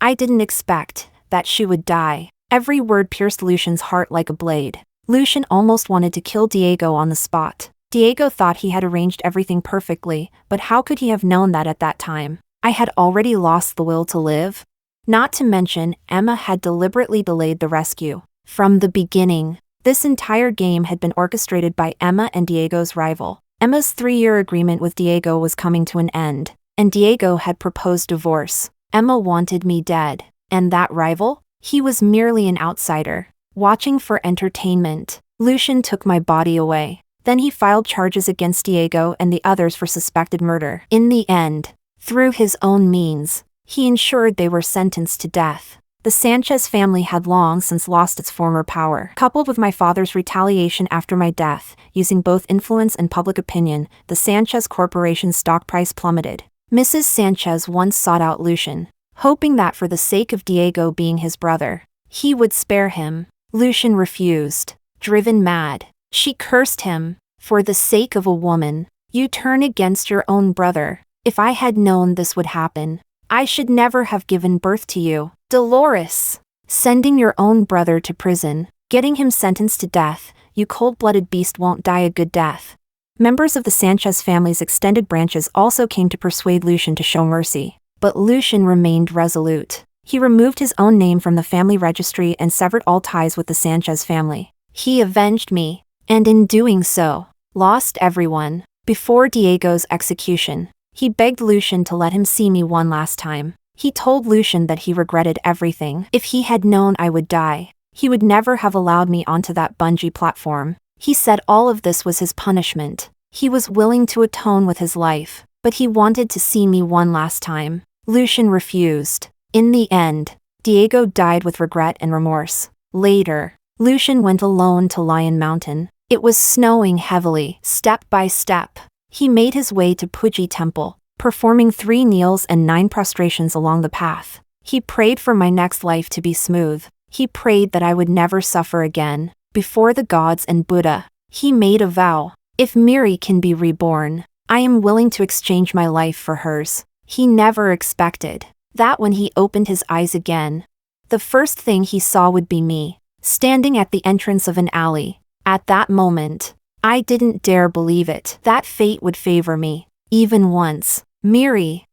I didn't expect that she would die. Every word pierced Lucian's heart like a blade. Lucian almost wanted to kill Diego on the spot. Diego thought he had arranged everything perfectly, but how could he have known that at that time? I had already lost the will to live. Not to mention, Emma had deliberately delayed the rescue. From the beginning, this entire game had been orchestrated by Emma and Diego's rival. Emma's 3-year agreement with Diego was coming to an end, and Diego had proposed divorce. Emma wanted me dead. And that rival? He was merely an outsider, watching for entertainment. Lucian took my body away. Then he filed charges against Diego and the others for suspected murder. In the end, through his own means, he ensured they were sentenced to death. The Sanchez family had long since lost its former power. Coupled with my father's retaliation after my death, using both influence and public opinion, the Sanchez Corporation's stock price plummeted. Mrs. Sanchez once sought out Lucian, hoping that for the sake of Diego being his brother, he would spare him. Lucian refused. Driven mad, she cursed him. "For the sake of a woman, you turn against your own brother. If I had known this would happen, I should never have given birth to you. Dolores, sending your own brother to prison, getting him sentenced to death, you cold-blooded beast won't die a good death." Members of the Sanchez family's extended branches also came to persuade Lucian to show mercy. But Lucian remained resolute. He removed his own name from the family registry and severed all ties with the Sanchez family. He avenged me, and in doing so, lost everyone. Before Diego's execution, he begged Lucian to let him see me one last time. He told Lucian that he regretted everything. If he had known I would die, he would never have allowed me onto that bungee platform. He said all of this was his punishment. He was willing to atone with his life, but he wanted to see me one last time. Lucian refused. In the end, Diego died with regret and remorse. Later, Lucian went alone to Lion Mountain. It was snowing heavily. Step by step, he made his way to Puji Temple, performing 3 kneels and 9 prostrations along the path. He prayed for my next life to be smooth. He prayed that I would never suffer again. Before the gods and Buddha, he made a vow. If Miri can be reborn, I am willing to exchange my life for hers. He never expected that when he opened his eyes again, the first thing he saw would be me, standing at the entrance of an alley. At that moment, I didn't dare believe it, that fate would favor me, even once. Miri.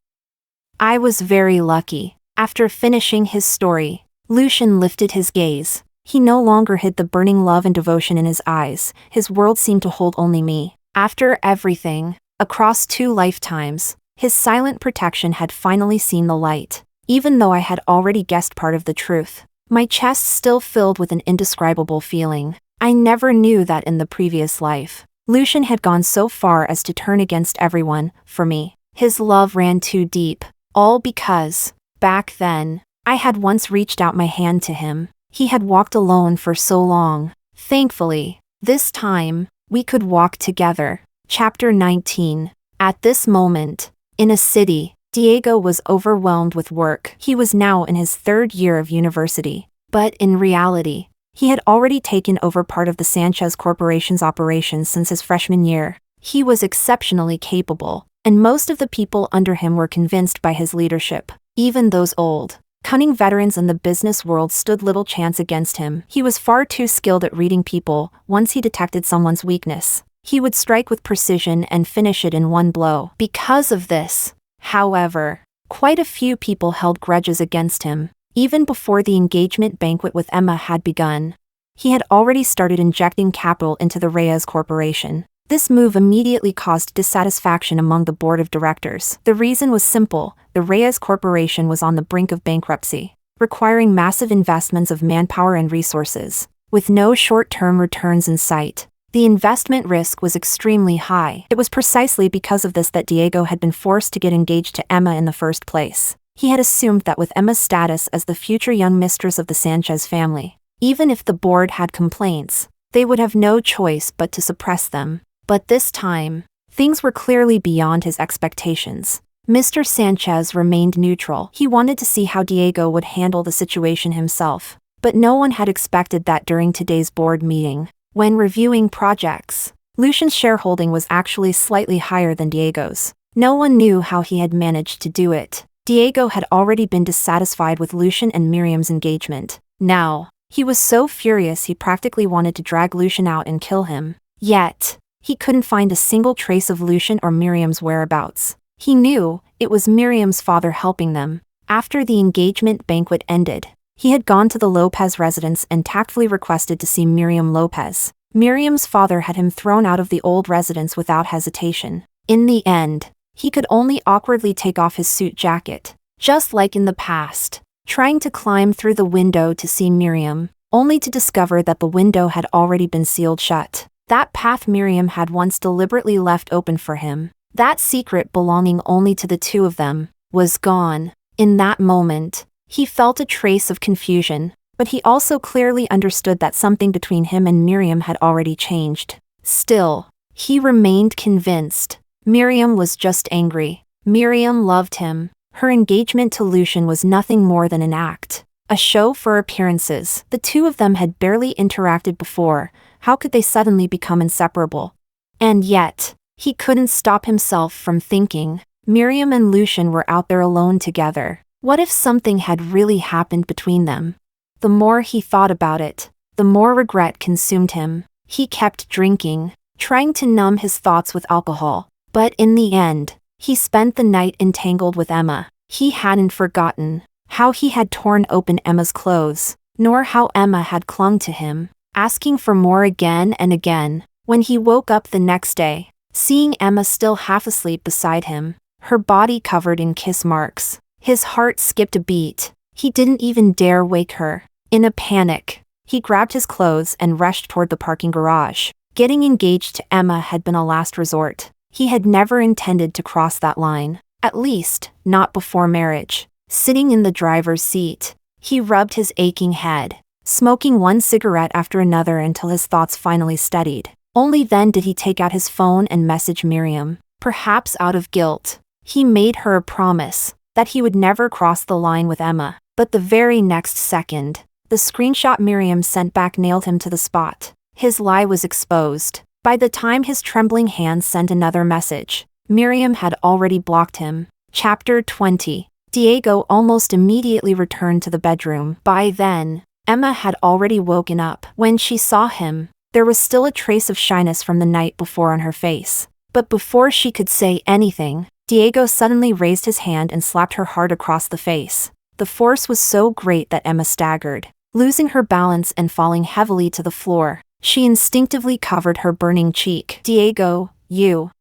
I was very lucky. After finishing his story, Lucian lifted his gaze. He no longer hid the burning love and devotion in his eyes. His world seemed to hold only me. After everything, across 2 lifetimes, his silent protection had finally seen the light. Even though I had already guessed part of the truth, my chest still filled with an indescribable feeling. I never knew that in the previous life, Lucian had gone so far as to turn against everyone, for me. His love ran too deep, all because, back then, I had once reached out my hand to him. He had walked alone for so long. Thankfully, this time, we could walk together. Chapter 19. At this moment, in a city, Diego was overwhelmed with work. He was now in his 3rd year of university. But in reality, he had already taken over part of the Sanchez Corporation's operations since his freshman year. He was exceptionally capable, and most of the people under him were convinced by his leadership. Even those old, cunning veterans in the business world stood little chance against him. He was far too skilled at reading people. Once he detected someone's weakness, he would strike with precision and finish it in one blow. Because of this, however, quite a few people held grudges against him. Even before the engagement banquet with Emma had begun, he had already started injecting capital into the Reyes Corporation. This move immediately caused dissatisfaction among the board of directors. The reason was simple: the Reyes Corporation was on the brink of bankruptcy, requiring massive investments of manpower and resources, with no short-term returns in sight. The investment risk was extremely high. It was precisely because of this that Diego had been forced to get engaged to Emma in the first place. He had assumed that with Emma's status as the future young mistress of the Sanchez family, even if the board had complaints, they would have no choice but to suppress them. But this time, things were clearly beyond his expectations. Mr. Sanchez remained neutral. He wanted to see how Diego would handle the situation himself. But no one had expected that during today's board meeting. When reviewing projects, Lucian's shareholding was actually slightly higher than Diego's. No one knew how he had managed to do it. Diego had already been dissatisfied with Lucian and Miriam's engagement. Now, he was so furious he practically wanted to drag Lucian out and kill him. Yet, he couldn't find a single trace of Lucian or Miriam's whereabouts. He knew it was Miriam's father helping them. After the engagement banquet ended, he had gone to the Lopez residence and tactfully requested to see Miriam Lopez. Miriam's father had him thrown out of the old residence without hesitation. In the end, he could only awkwardly take off his suit jacket, just like in the past, trying to climb through the window to see Miriam, only to discover that the window had already been sealed shut. That path Miriam had once deliberately left open for him, that secret belonging only to the two of them, was gone. In that moment, he felt a trace of confusion, but he also clearly understood that something between him and Miriam had already changed. Still, he remained convinced. Miriam was just angry. Miriam loved him. Her engagement to Lucian was nothing more than an act, a show for appearances. The two of them had barely interacted before. How could they suddenly become inseparable? And yet, he couldn't stop himself from thinking, Miriam and Lucian were out there alone together. What if something had really happened between them? The more he thought about it, the more regret consumed him. He kept drinking, trying to numb his thoughts with alcohol. But in the end, he spent the night entangled with Emma. He hadn't forgotten how he had torn open Emma's clothes, nor how Emma had clung to him, asking for more again and again. When he woke up the next day, seeing Emma still half asleep beside him, her body covered in kiss marks, His heart skipped a beat. He didn't even dare wake her. In a panic, he grabbed his clothes and rushed toward the parking garage. Getting engaged to Emma had been a last resort. He had never intended to cross that line. At least, not before marriage. Sitting in the driver's seat, he rubbed his aching head, smoking one cigarette after another until his thoughts finally steadied. Only then did he take out his phone and message Miriam. Perhaps out of guilt, he made her a promise that he would never cross the line with Emma. But the very next second, the screenshot Miriam sent back nailed him to the spot. His lie was exposed. By the time his trembling hands sent another message, Miriam had already blocked him. Chapter 20. Diego almost immediately returned to the bedroom. By then, Emma had already woken up. When she saw him, there was still a trace of shyness from the night before on her face. But before she could say anything, Diego suddenly raised his hand and slapped her hard across the face. The force was so great that Emma staggered, losing her balance and falling heavily to the floor. She instinctively covered her burning cheek. Diego,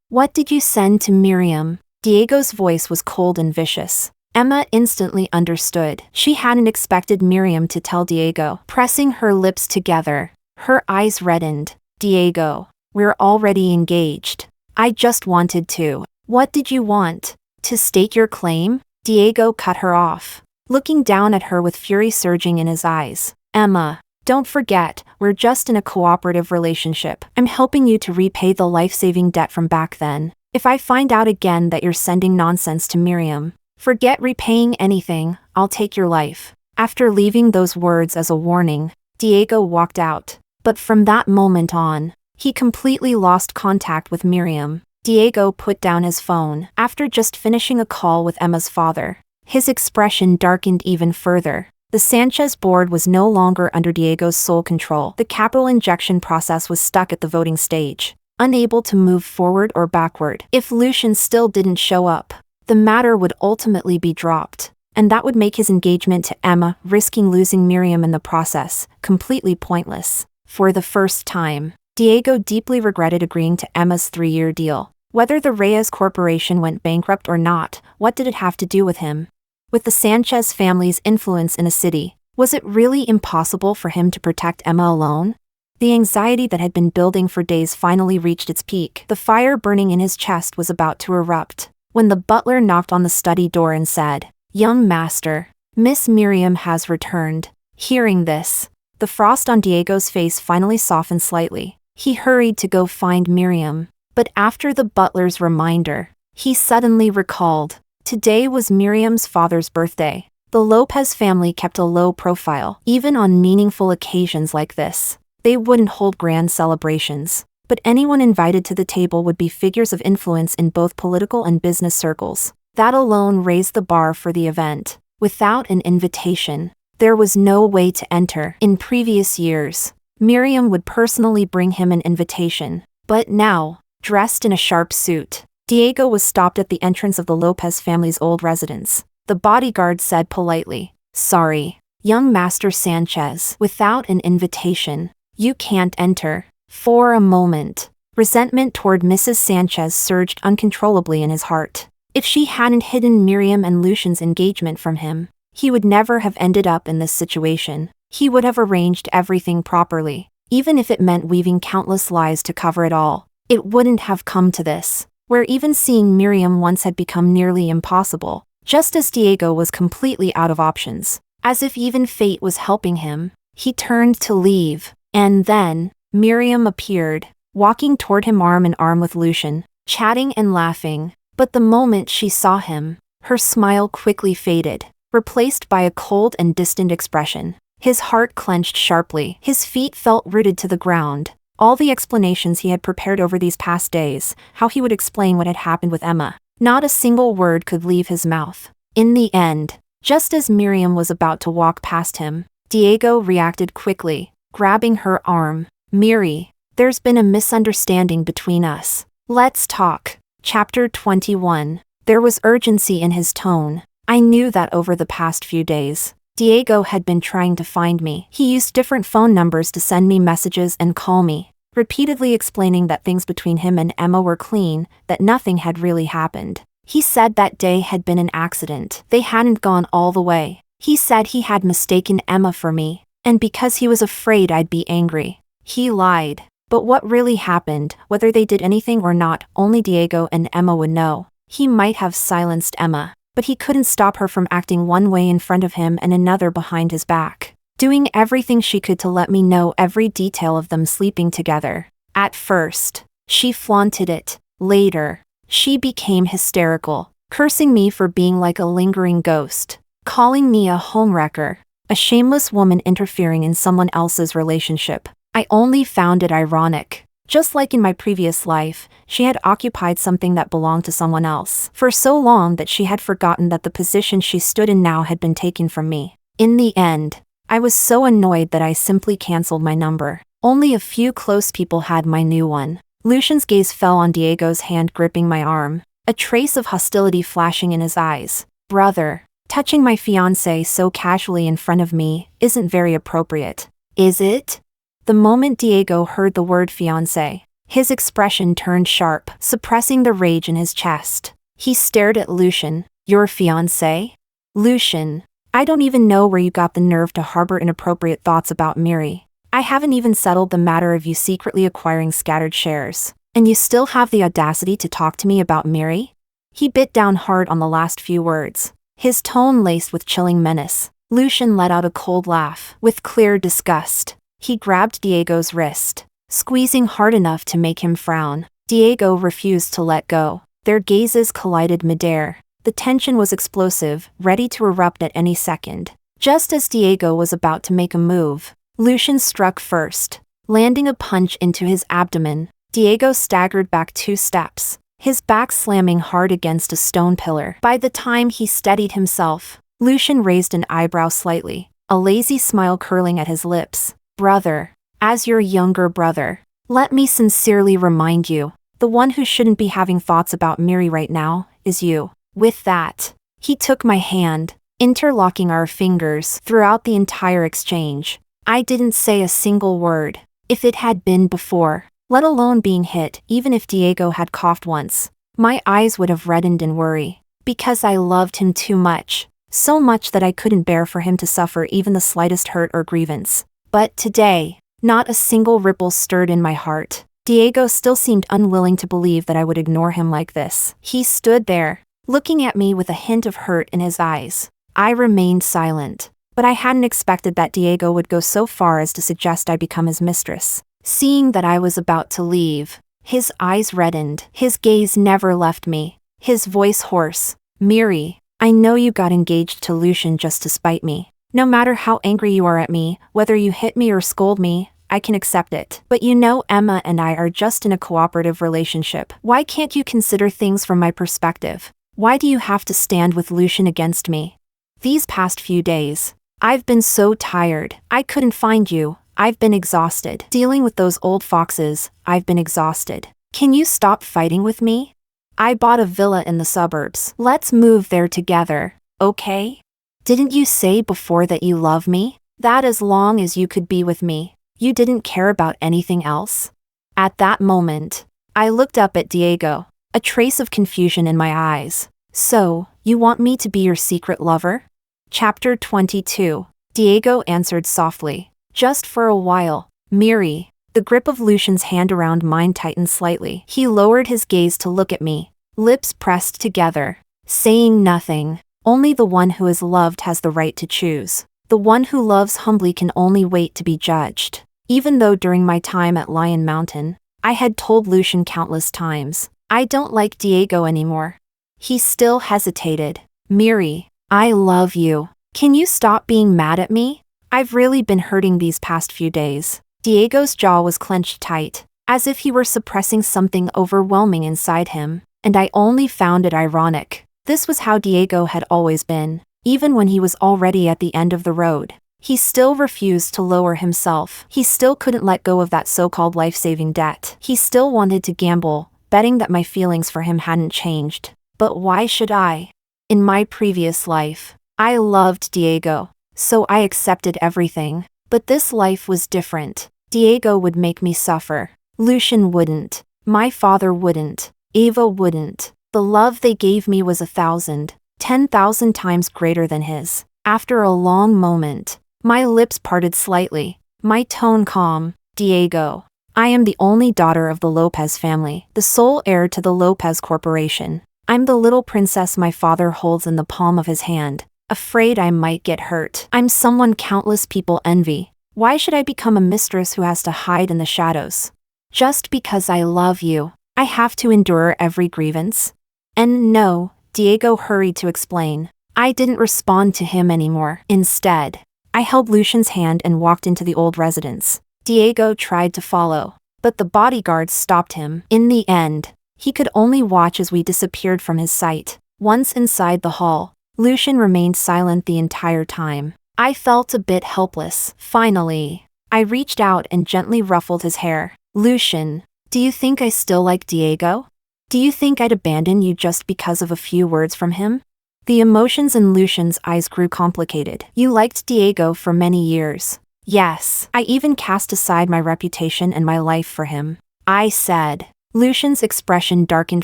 what did you send to Miriam? Diego's voice was cold and vicious. Emma instantly understood. She hadn't expected Miriam to tell Diego. Pressing her lips together, her eyes reddened. Diego, we're already engaged. I just wanted to. What did you want? To stake your claim? Diego cut her off, looking down at her with fury surging in his eyes. Emma, don't forget, we're just in a cooperative relationship. I'm helping you to repay the life-saving debt from back then. If I find out again that you're sending nonsense to Miriam, forget repaying anything, I'll take your life. After leaving those words as a warning, Diego walked out. But from that moment on, he completely lost contact with Miriam. Diego put down his phone after just finishing a call with Emma's father. His expression darkened even further. The Sanchez board was no longer under Diego's sole control. The capital injection process was stuck at the voting stage, unable to move forward or backward. If Lucian still didn't show up, the matter would ultimately be dropped, and that would make his engagement to Emma, risking losing Miriam in the process, completely pointless. For the first time, Diego deeply regretted agreeing to Emma's 3-year deal. Whether the Reyes Corporation went bankrupt or not, what did it have to do with him? With the Sanchez family's influence in a city, was it really impossible for him to protect Emma alone? The anxiety that had been building for days finally reached its peak. The fire burning in his chest was about to erupt, when the butler knocked on the study door and said, "Young master, Miss Miriam has returned." Hearing this, the frost on Diego's face finally softened slightly. He hurried to go find Miriam, but after the butler's reminder, he suddenly recalled, today was Miriam's father's birthday. The Lopez family kept a low profile, even on meaningful occasions like this. They wouldn't hold grand celebrations, but anyone invited to the table would be figures of influence in both political and business circles. That alone raised the bar for the event. Without an invitation, there was no way to enter. In previous years, Miriam would personally bring him an invitation, but now, dressed in a sharp suit, Diego was stopped at the entrance of the Lopez family's old residence. The bodyguard said politely, "Sorry, young Master Sanchez, without an invitation, you can't enter." For a moment, resentment toward Mrs. Sanchez surged uncontrollably in his heart. If she hadn't hidden Miriam and Lucian's engagement from him, he would never have ended up in this situation. He would have arranged everything properly, even if it meant weaving countless lies to cover it all. It wouldn't have come to this, where even seeing Miriam once had become nearly impossible, just as Diego was completely out of options. As if even fate was helping him, he turned to leave, and then, Miriam appeared, walking toward him arm in arm with Lucian, chatting and laughing. But the moment she saw him, her smile quickly faded, replaced by a cold and distant expression. His heart clenched sharply. His feet felt rooted to the ground. All the explanations he had prepared over these past days, how he would explain what had happened with Emma, not a single word could leave his mouth. In the end, just as Miriam was about to walk past him, Diego reacted quickly, grabbing her arm. "Miri, there's been a misunderstanding between us. Let's talk." Chapter 21. There was urgency in his tone. I knew that over the past few days, Diego had been trying to find me. He used different phone numbers to send me messages and call me, repeatedly explaining that things between him and Emma were clean, that nothing had really happened. He said that day had been an accident. They hadn't gone all the way. He said he had mistaken Emma for me, and because he was afraid I'd be angry. He lied. But what really happened, whether they did anything or not, only Diego and Emma would know. He might have silenced Emma, but he couldn't stop her from acting one way in front of him and another behind his back, doing everything she could to let me know every detail of them sleeping together. At first, she flaunted it. Later, she became hysterical, cursing me for being like a lingering ghost, calling me a homewrecker, a shameless woman interfering in someone else's relationship. I only found it ironic. Just like in my previous life, she had occupied something that belonged to someone else for so long that she had forgotten that the position she stood in now had been taken from me. In the end, I was so annoyed that I simply canceled my number. Only a few close people had my new one. Lucian's gaze fell on Diego's hand gripping my arm, a trace of hostility flashing in his eyes. Brother, touching my fiancé so casually in front of me isn't very appropriate. Is it? The moment Diego heard the word fiancé, his expression turned sharp, suppressing the rage in his chest. He stared at Lucian. Your fiancé? Lucian, I don't even know where you got the nerve to harbor inappropriate thoughts about Miri. I haven't even settled the matter of you secretly acquiring scattered shares, and you still have the audacity to talk to me about Miri? He bit down hard on the last few words, his tone laced with chilling menace. Lucian let out a cold laugh, with clear disgust. He grabbed Diego's wrist, squeezing hard enough to make him frown. Diego refused to let go. Their gazes collided midair. The tension was explosive, ready to erupt at any second. Just as Diego was about to make a move, Lucian struck first, landing a punch into his abdomen. Diego staggered back 2 steps, his back slamming hard against a stone pillar. By the time he steadied himself, Lucian raised an eyebrow slightly, a lazy smile curling at his lips. Brother, as your younger brother, let me sincerely remind you, the one who shouldn't be having thoughts about Miri right now is you. With that, he took my hand, interlocking our fingers throughout the entire exchange. I didn't say a single word. If it had been before, let alone being hit, even if Diego had coughed once, my eyes would have reddened in worry, because I loved him too much, so much that I couldn't bear for him to suffer even the slightest hurt or grievance. But today, not a single ripple stirred in my heart. Diego still seemed unwilling to believe that I would ignore him like this. He stood there, looking at me with a hint of hurt in his eyes. I remained silent, but I hadn't expected that Diego would go so far as to suggest I become his mistress. Seeing that I was about to leave, his eyes reddened, his gaze never left me, his voice hoarse. Miri, I know you got engaged to Lucian just to spite me. No matter how angry you are at me, whether you hit me or scold me, I can accept it. But you know Emma and I are just in a cooperative relationship. Why can't you consider things from my perspective? Why do you have to stand with Lucian against me? These past few days, I've been so tired. I couldn't find you. I've been exhausted. Dealing with those old foxes, I've been exhausted. Can you stop fighting with me? I bought a villa in the suburbs. Let's move there together, okay? Didn't you say before that you love me? That as long as you could be with me, you didn't care about anything else? At that moment, I looked up at Diego, a trace of confusion in my eyes. So, you want me to be your secret lover? Chapter 22. Diego answered softly. Just for a while, Miri. The grip of Lucian's hand around mine tightened slightly. He lowered his gaze to look at me, lips pressed together, saying nothing. Only the one who is loved has the right to choose. The one who loves humbly can only wait to be judged. Even though during my time at Lion Mountain, I had told Lucian countless times, I don't like Diego anymore. He still hesitated. Miri, I love you. Can you stop being mad at me? I've really been hurting these past few days. Diego's jaw was clenched tight, as if he were suppressing something overwhelming inside him, and I only found it ironic. This was how Diego had always been, even when he was already at the end of the road. He still refused to lower himself. He still couldn't let go of that so-called life-saving debt. He still wanted to gamble, betting that my feelings for him hadn't changed. But why should I? In my previous life, I loved Diego, so I accepted everything. But this life was different. Diego would make me suffer. Lucian wouldn't. My father wouldn't. Eva wouldn't. The love they gave me was 1,000, 10,000 times greater than his. After a long moment, my lips parted slightly, my tone calm. Diego, I am the only daughter of the Lopez family, the sole heir to the Lopez Corporation. I'm the little princess my father holds in the palm of his hand, afraid I might get hurt. I'm someone countless people envy. Why should I become a mistress who has to hide in the shadows? Just because I love you, I have to endure every grievance? And no, Diego hurried to explain. I didn't respond to him anymore. Instead, I held Lucian's hand and walked into the old residence. Diego tried to follow, but the bodyguards stopped him. In the end, he could only watch as we disappeared from his sight. Once inside the hall, Lucian remained silent the entire time. I felt a bit helpless. Finally, I reached out and gently ruffled his hair. Lucian, do you think I still like Diego? Do you think I'd abandon you just because of a few words from him? The emotions in Lucian's eyes grew complicated. You liked Diego for many years. Yes, I even cast aside my reputation and my life for him. I said. Lucian's expression darkened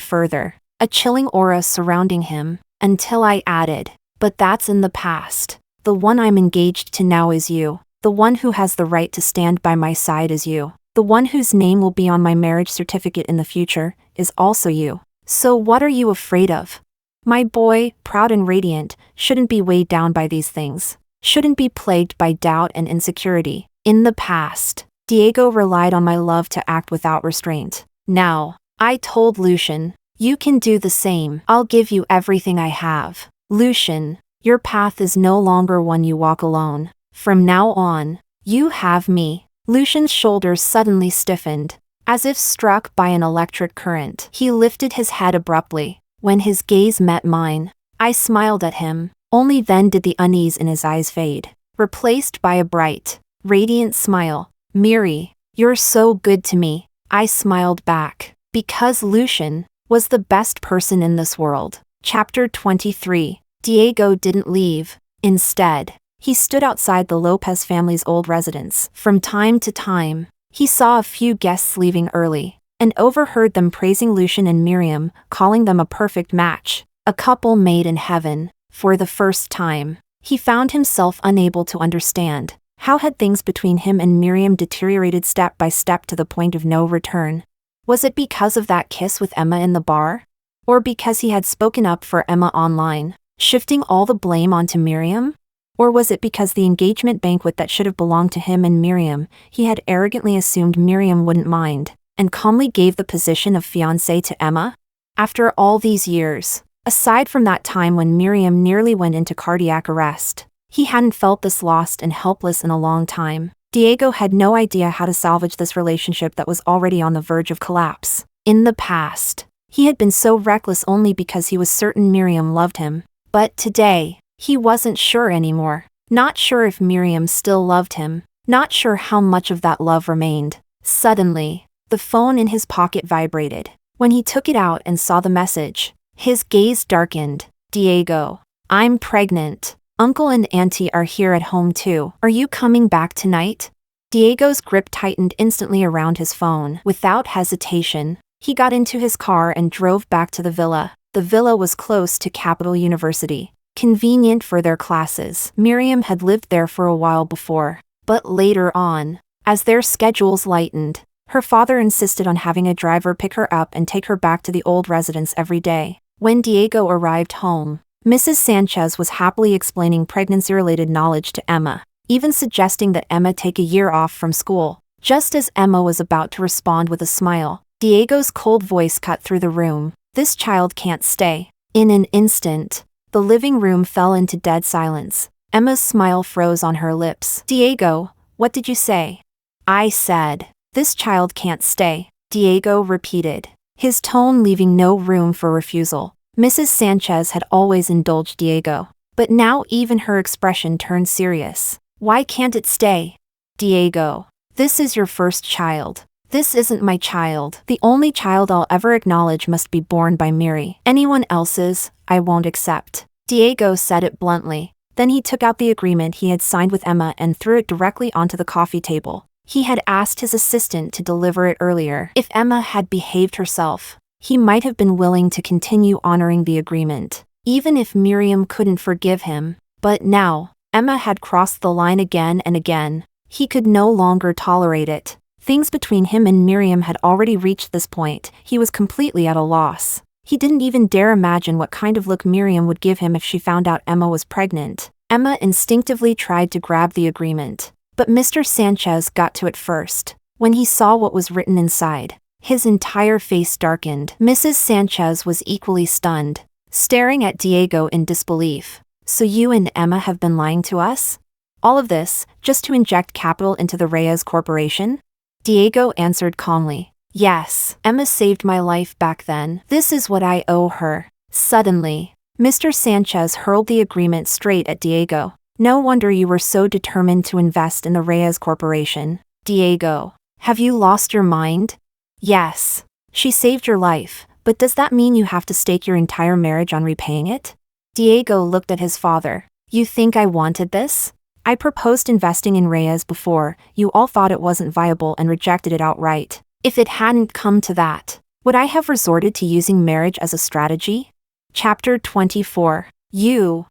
further, a chilling aura surrounding him, until I added, but that's in the past. The one I'm engaged to now is you. The one who has the right to stand by my side is you. The one whose name will be on my marriage certificate in the future is also you. So what are you afraid of? My boy, proud and radiant, shouldn't be weighed down by these things. Shouldn't be plagued by doubt and insecurity. In the past, Diego relied on my love to act without restraint. Now, I told Lucian, you can do the same. I'll give you everything I have. Lucian, your path is no longer one you walk alone. From now on, you have me. Lucian's shoulders suddenly stiffened, as if struck by an electric current. He lifted his head abruptly. When his gaze met mine, I smiled at him. Only then did the unease in his eyes fade, replaced by a bright, radiant smile. Miri, you're so good to me. I smiled back, because Lucian was the best person in this world. Chapter 23. Diego didn't leave. Instead, he stood outside the Lopez family's old residence. From time to time, he saw a few guests leaving early, and overheard them praising Lucian and Miriam, calling them a perfect match, a couple made in heaven. For the first time, he found himself unable to understand. How had things between him and Miriam deteriorated step by step to the point of no return? Was it because of that kiss with Emma in the bar? Or because he had spoken up for Emma online, shifting all the blame onto Miriam? Or was it because the engagement banquet that should have belonged to him and Miriam, he had arrogantly assumed Miriam wouldn't mind, and calmly gave the position of fiancé to Emma? After all these years, aside from that time when Miriam nearly went into cardiac arrest, he hadn't felt this lost and helpless in a long time. Diego had no idea how to salvage this relationship that was already on the verge of collapse. In the past, he had been so reckless only because he was certain Miriam loved him. But today, he wasn't sure anymore. Not sure if Miriam still loved him. Not sure how much of that love remained. Suddenly, the phone in his pocket vibrated. When he took it out and saw the message, his gaze darkened. Diego, I'm pregnant. Uncle and Auntie are here at home too. Are you coming back tonight? Diego's grip tightened instantly around his phone. Without hesitation, he got into his car and drove back to the villa. The villa was close to Capital University, convenient for their classes. Miriam had lived there for a while before, but later on, as their schedules lightened, her father insisted on having a driver pick her up and take her back to the old residence every day. When Diego arrived home, Mrs. Sanchez was happily explaining pregnancy-related knowledge to Emma, even suggesting that Emma take a year off from school. Just as Emma was about to respond with a smile, Diego's cold voice cut through the room. This child can't stay. In an instant, the living room fell into dead silence. Emma's smile froze on her lips. Diego, what did you say? I said, this child can't stay. Diego repeated, his tone leaving no room for refusal. Mrs. Sanchez had always indulged Diego, but now even her expression turned serious. Why can't it stay? Diego, this is your first child. This isn't my child. The only child I'll ever acknowledge must be born by Miri. Anyone else's, I won't accept. Diego said it bluntly. Then he took out the agreement he had signed with Emma and threw it directly onto the coffee table. He had asked his assistant to deliver it earlier. If Emma had behaved herself, he might have been willing to continue honoring the agreement, even if Miriam couldn't forgive him. But now, Emma had crossed the line again and again. He could no longer tolerate it. Things between him and Miriam had already reached this point. He was completely at a loss. He didn't even dare imagine what kind of look Miriam would give him if she found out Emma was pregnant. Emma instinctively tried to grab the agreement, but Mr. Sanchez got to it first. When he saw what was written inside, his entire face darkened. Mrs. Sanchez was equally stunned, staring at Diego in disbelief. So you and Emma have been lying to us? All of this, just to inject capital into the Reyes Corporation? Diego answered calmly. Yes, Emma saved my life back then. This is what I owe her. Suddenly, Mr. Sanchez hurled the agreement straight at Diego. No wonder you were so determined to invest in the Reyes Corporation. Diego, have you lost your mind? Yes. She saved your life, but does that mean you have to stake your entire marriage on repaying it? Diego looked at his father. You think I wanted this? I proposed investing in Reyes before, you all thought it wasn't viable and rejected it outright. If it hadn't come to that, would I have resorted to using marriage as a strategy? Chapter 24. You.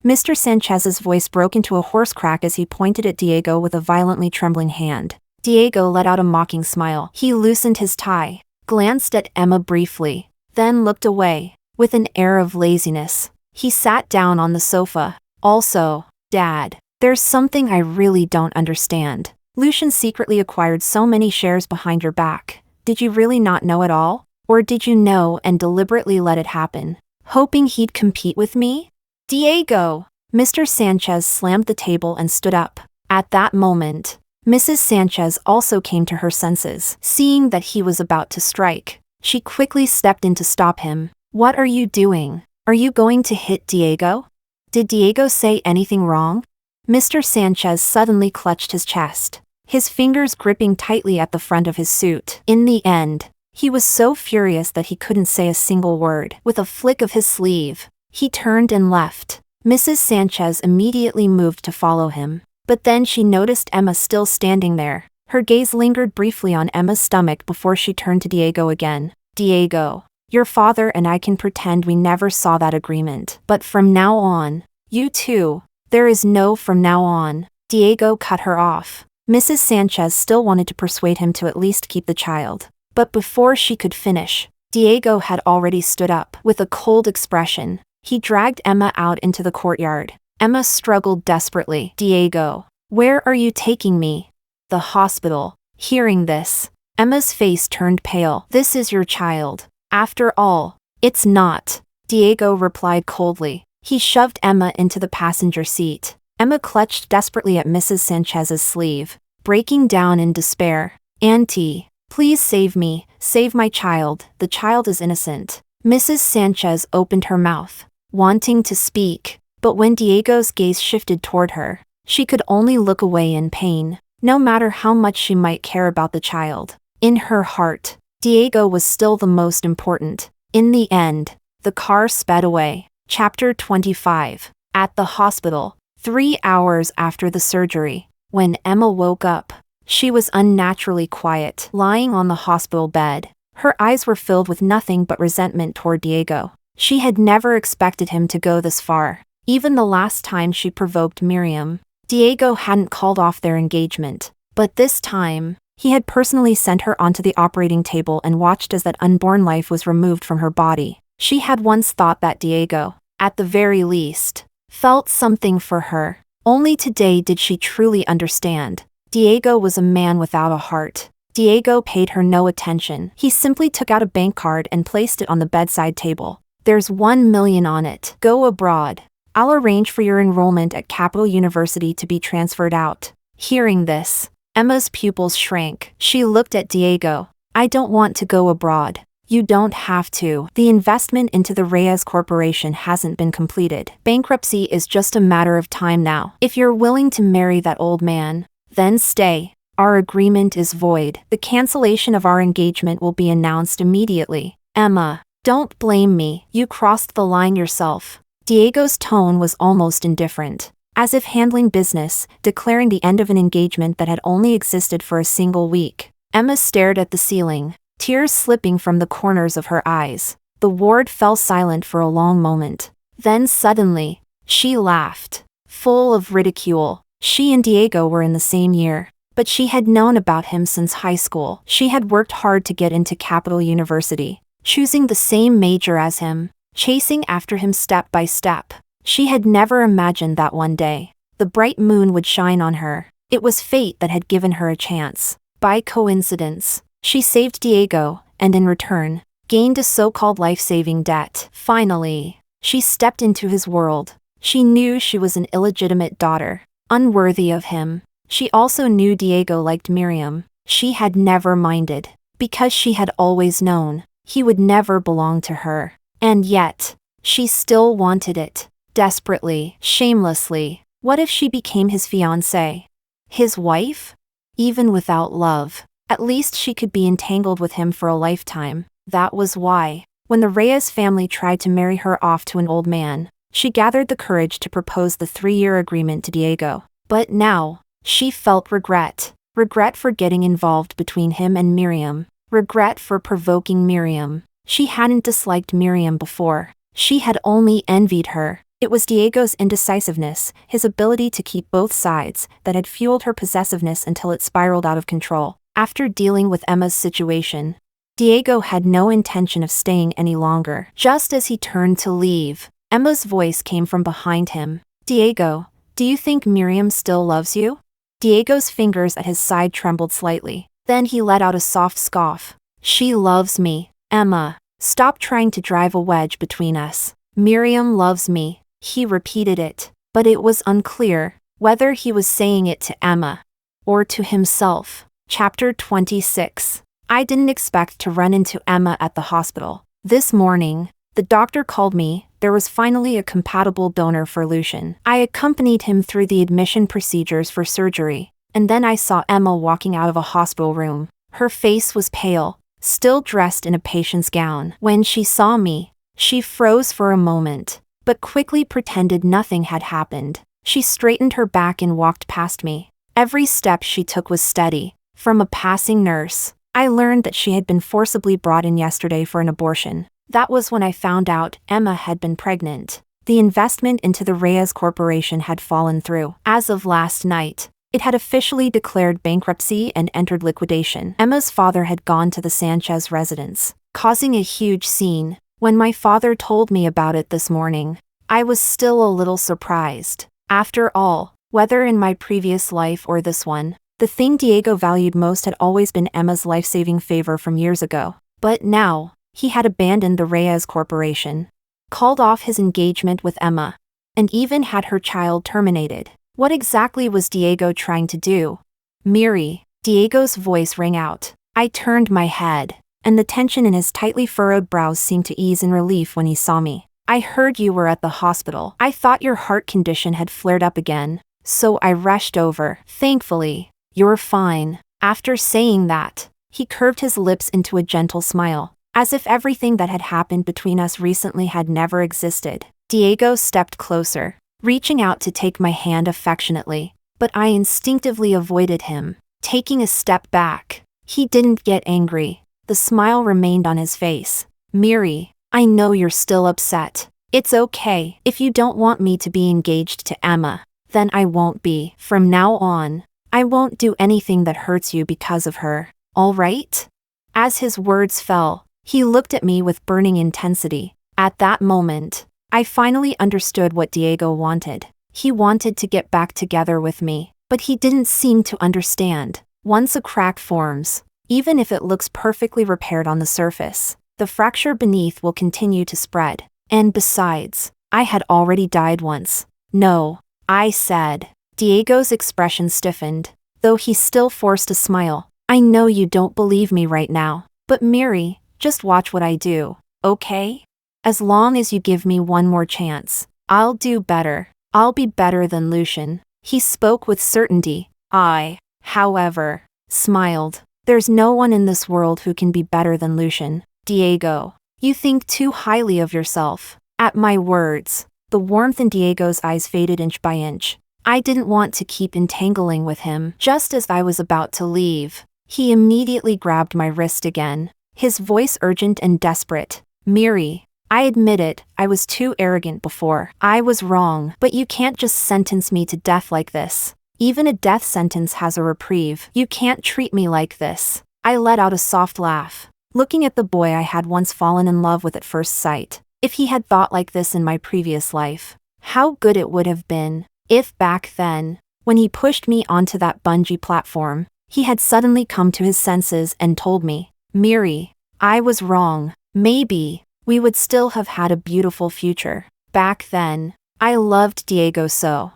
Mr. Sanchez's voice broke into a hoarse crack as he pointed at Diego with a violently trembling hand. Diego let out a mocking smile. He loosened his tie, glanced at Emma briefly, then looked away. With an air of laziness, he sat down on the sofa. Also, Dad, there's something I really don't understand. Lucian secretly acquired so many shares behind your back. Did you really not know it all? Or did you know and deliberately let it happen, hoping he'd compete with me? Diego! Mr. Sanchez slammed the table and stood up. At that moment, Mrs. Sanchez also came to her senses. Seeing that he was about to strike, she quickly stepped in to stop him. What are you doing? Are you going to hit Diego? Did Diego say anything wrong? Mr. Sanchez suddenly clutched his chest, his fingers gripping tightly at the front of his suit. In the end, he was so furious that he couldn't say a single word. With a flick of his sleeve, he turned and left. Mrs. Sanchez immediately moved to follow him. But then she noticed Emma still standing there. Her gaze lingered briefly on Emma's stomach before she turned to Diego again. Diego, your father and I can pretend we never saw that agreement. But from now on, you too. There is no from now on. Diego cut her off. Mrs. Sanchez still wanted to persuade him to at least keep the child. But before she could finish, Diego had already stood up. With a cold expression, he dragged Emma out into the courtyard. Emma struggled desperately. Diego, where are you taking me? The hospital. Hearing this, Emma's face turned pale. This is your child. After all, it's not. Diego replied coldly. He shoved Emma into the passenger seat. Emma clutched desperately at Mrs. Sanchez's sleeve, breaking down in despair. Auntie, please save me, save my child, the child is innocent. Mrs. Sanchez opened her mouth, wanting to speak, but when Diego's gaze shifted toward her, she could only look away in pain. No matter how much she might care about the child, in her heart, Diego was still the most important. In the end, the car sped away. Chapter 25. At the hospital, 3 hours after the surgery, when Emma woke up, she was unnaturally quiet, lying on the hospital bed. Her eyes were filled with nothing but resentment toward Diego. She had never expected him to go this far. Even the last time she provoked Miriam, Diego hadn't called off their engagement. But this time, he had personally sent her onto the operating table and watched as that unborn life was removed from her body. She had once thought that Diego, at the very least, felt something for her. Only today did she truly understand. Diego was a man without a heart. Diego paid her no attention. He simply took out a bank card and placed it on the bedside table. There's 1 million on it. Go abroad. I'll arrange for your enrollment at Capital University to be transferred out. Hearing this, Emma's pupils shrank. She looked at Diego. I don't want to go abroad. You don't have to. The investment into the Reyes Corporation hasn't been completed. Bankruptcy is just a matter of time now. If you're willing to marry that old man, then stay. Our agreement is void. The cancellation of our engagement will be announced immediately. Emma, don't blame me. You crossed the line yourself. Diego's tone was almost indifferent, as if handling business, declaring the end of an engagement that had only existed for a single week. Emma stared at the ceiling, tears slipping from the corners of her eyes. The ward fell silent for a long moment. Then suddenly, she laughed, full of ridicule. She and Diego were in the same year, but she had known about him since high school. She had worked hard to get into Capital University, choosing the same major as him, chasing after him step by step. She had never imagined that one day, the bright moon would shine on her. It was fate that had given her a chance. By coincidence, she saved Diego, and in return, gained a so-called life-saving debt. Finally, she stepped into his world. She knew she was an illegitimate daughter, unworthy of him. She also knew Diego liked Miriam. She had never minded, because she had always known he would never belong to her. And yet, she still wanted it, desperately, shamelessly. What if she became his fiancée? His wife? Even without love, at least she could be entangled with him for a lifetime. That was why, when the Reyes family tried to marry her off to an old man, she gathered the courage to propose the 3-year agreement to Diego. But now, she felt regret. Regret for getting involved between him and Miriam. Regret for provoking Miriam. She hadn't disliked Miriam before. She had only envied her. It was Diego's indecisiveness, his ability to keep both sides, that had fueled her possessiveness until it spiraled out of control. After dealing with Emma's situation, Diego had no intention of staying any longer. Just as he turned to leave, Emma's voice came from behind him. Diego, do you think Miriam still loves you? Diego's fingers at his side trembled slightly. Then he let out a soft scoff. She loves me, Emma. Stop trying to drive a wedge between us. Miriam loves me. He repeated it, but it was unclear whether he was saying it to Emma or to himself. Chapter 26. I didn't expect to run into Emma at the hospital. This morning, the doctor called me. There was finally a compatible donor for Lucian. I accompanied him through the admission procedures for surgery, and then I saw Emma walking out of a hospital room. Her face was pale, still dressed in a patient's gown. When she saw me, she froze for a moment, but quickly pretended nothing had happened. She straightened her back and walked past me. Every step she took was steady. From a passing nurse, I learned that she had been forcibly brought in yesterday for an abortion. That was when I found out Emma had been pregnant. The investment into the Reyes Corporation had fallen through. As of last night, it had officially declared bankruptcy and entered liquidation. Emma's father had gone to the Sanchez residence, causing a huge scene. When my father told me about it this morning, I was still a little surprised. After all, whether in my previous life or this one, the thing Diego valued most had always been Emma's life-saving favor from years ago. But now, he had abandoned the Reyes Corporation, called off his engagement with Emma, and even had her child terminated. What exactly was Diego trying to do? Miri, Diego's voice rang out. I turned my head, and the tension in his tightly furrowed brows seemed to ease in relief when he saw me. I heard you were at the hospital. I thought your heart condition had flared up again, so I rushed over. Thankfully, you're fine. After saying that, he curved his lips into a gentle smile, as if everything that had happened between us recently had never existed. Diego stepped closer, reaching out to take my hand affectionately, but I instinctively avoided him. Taking a step back, he didn't get angry. The smile remained on his face. Miri, I know you're still upset. It's okay. If you don't want me to be engaged to Emma, then I won't be. From now on, I won't do anything that hurts you because of her, all right? As his words fell, he looked at me with burning intensity. At that moment, I finally understood what Diego wanted. He wanted to get back together with me, but he didn't seem to understand. Once a crack forms, even if it looks perfectly repaired on the surface, the fracture beneath will continue to spread. And besides, I had already died once. No, I said. Diego's expression stiffened, though he still forced a smile. I know you don't believe me right now, but Miri, just watch what I do, okay? As long as you give me one more chance, I'll do better. I'll be better than Lucian. He spoke with certainty. I, however, smiled. There's no one in this world who can be better than Lucian. Diego, you think too highly of yourself. At my words, the warmth in Diego's eyes faded inch by inch. I didn't want to keep entangling with him. Just as I was about to leave, he immediately grabbed my wrist again. his voice urgent and desperate. Miri, I admit it, I was too arrogant before. I was wrong, but you can't just sentence me to death like this. Even a death sentence has a reprieve. You can't treat me like this. I let out a soft laugh, looking at the boy I had once fallen in love with at first sight. If he had thought like this in my previous life, how good it would have been. If back then, when he pushed me onto that bungee platform, he had suddenly come to his senses and told me, Miri, I was wrong. Maybe we would still have had a beautiful future. Back then, I loved Diego so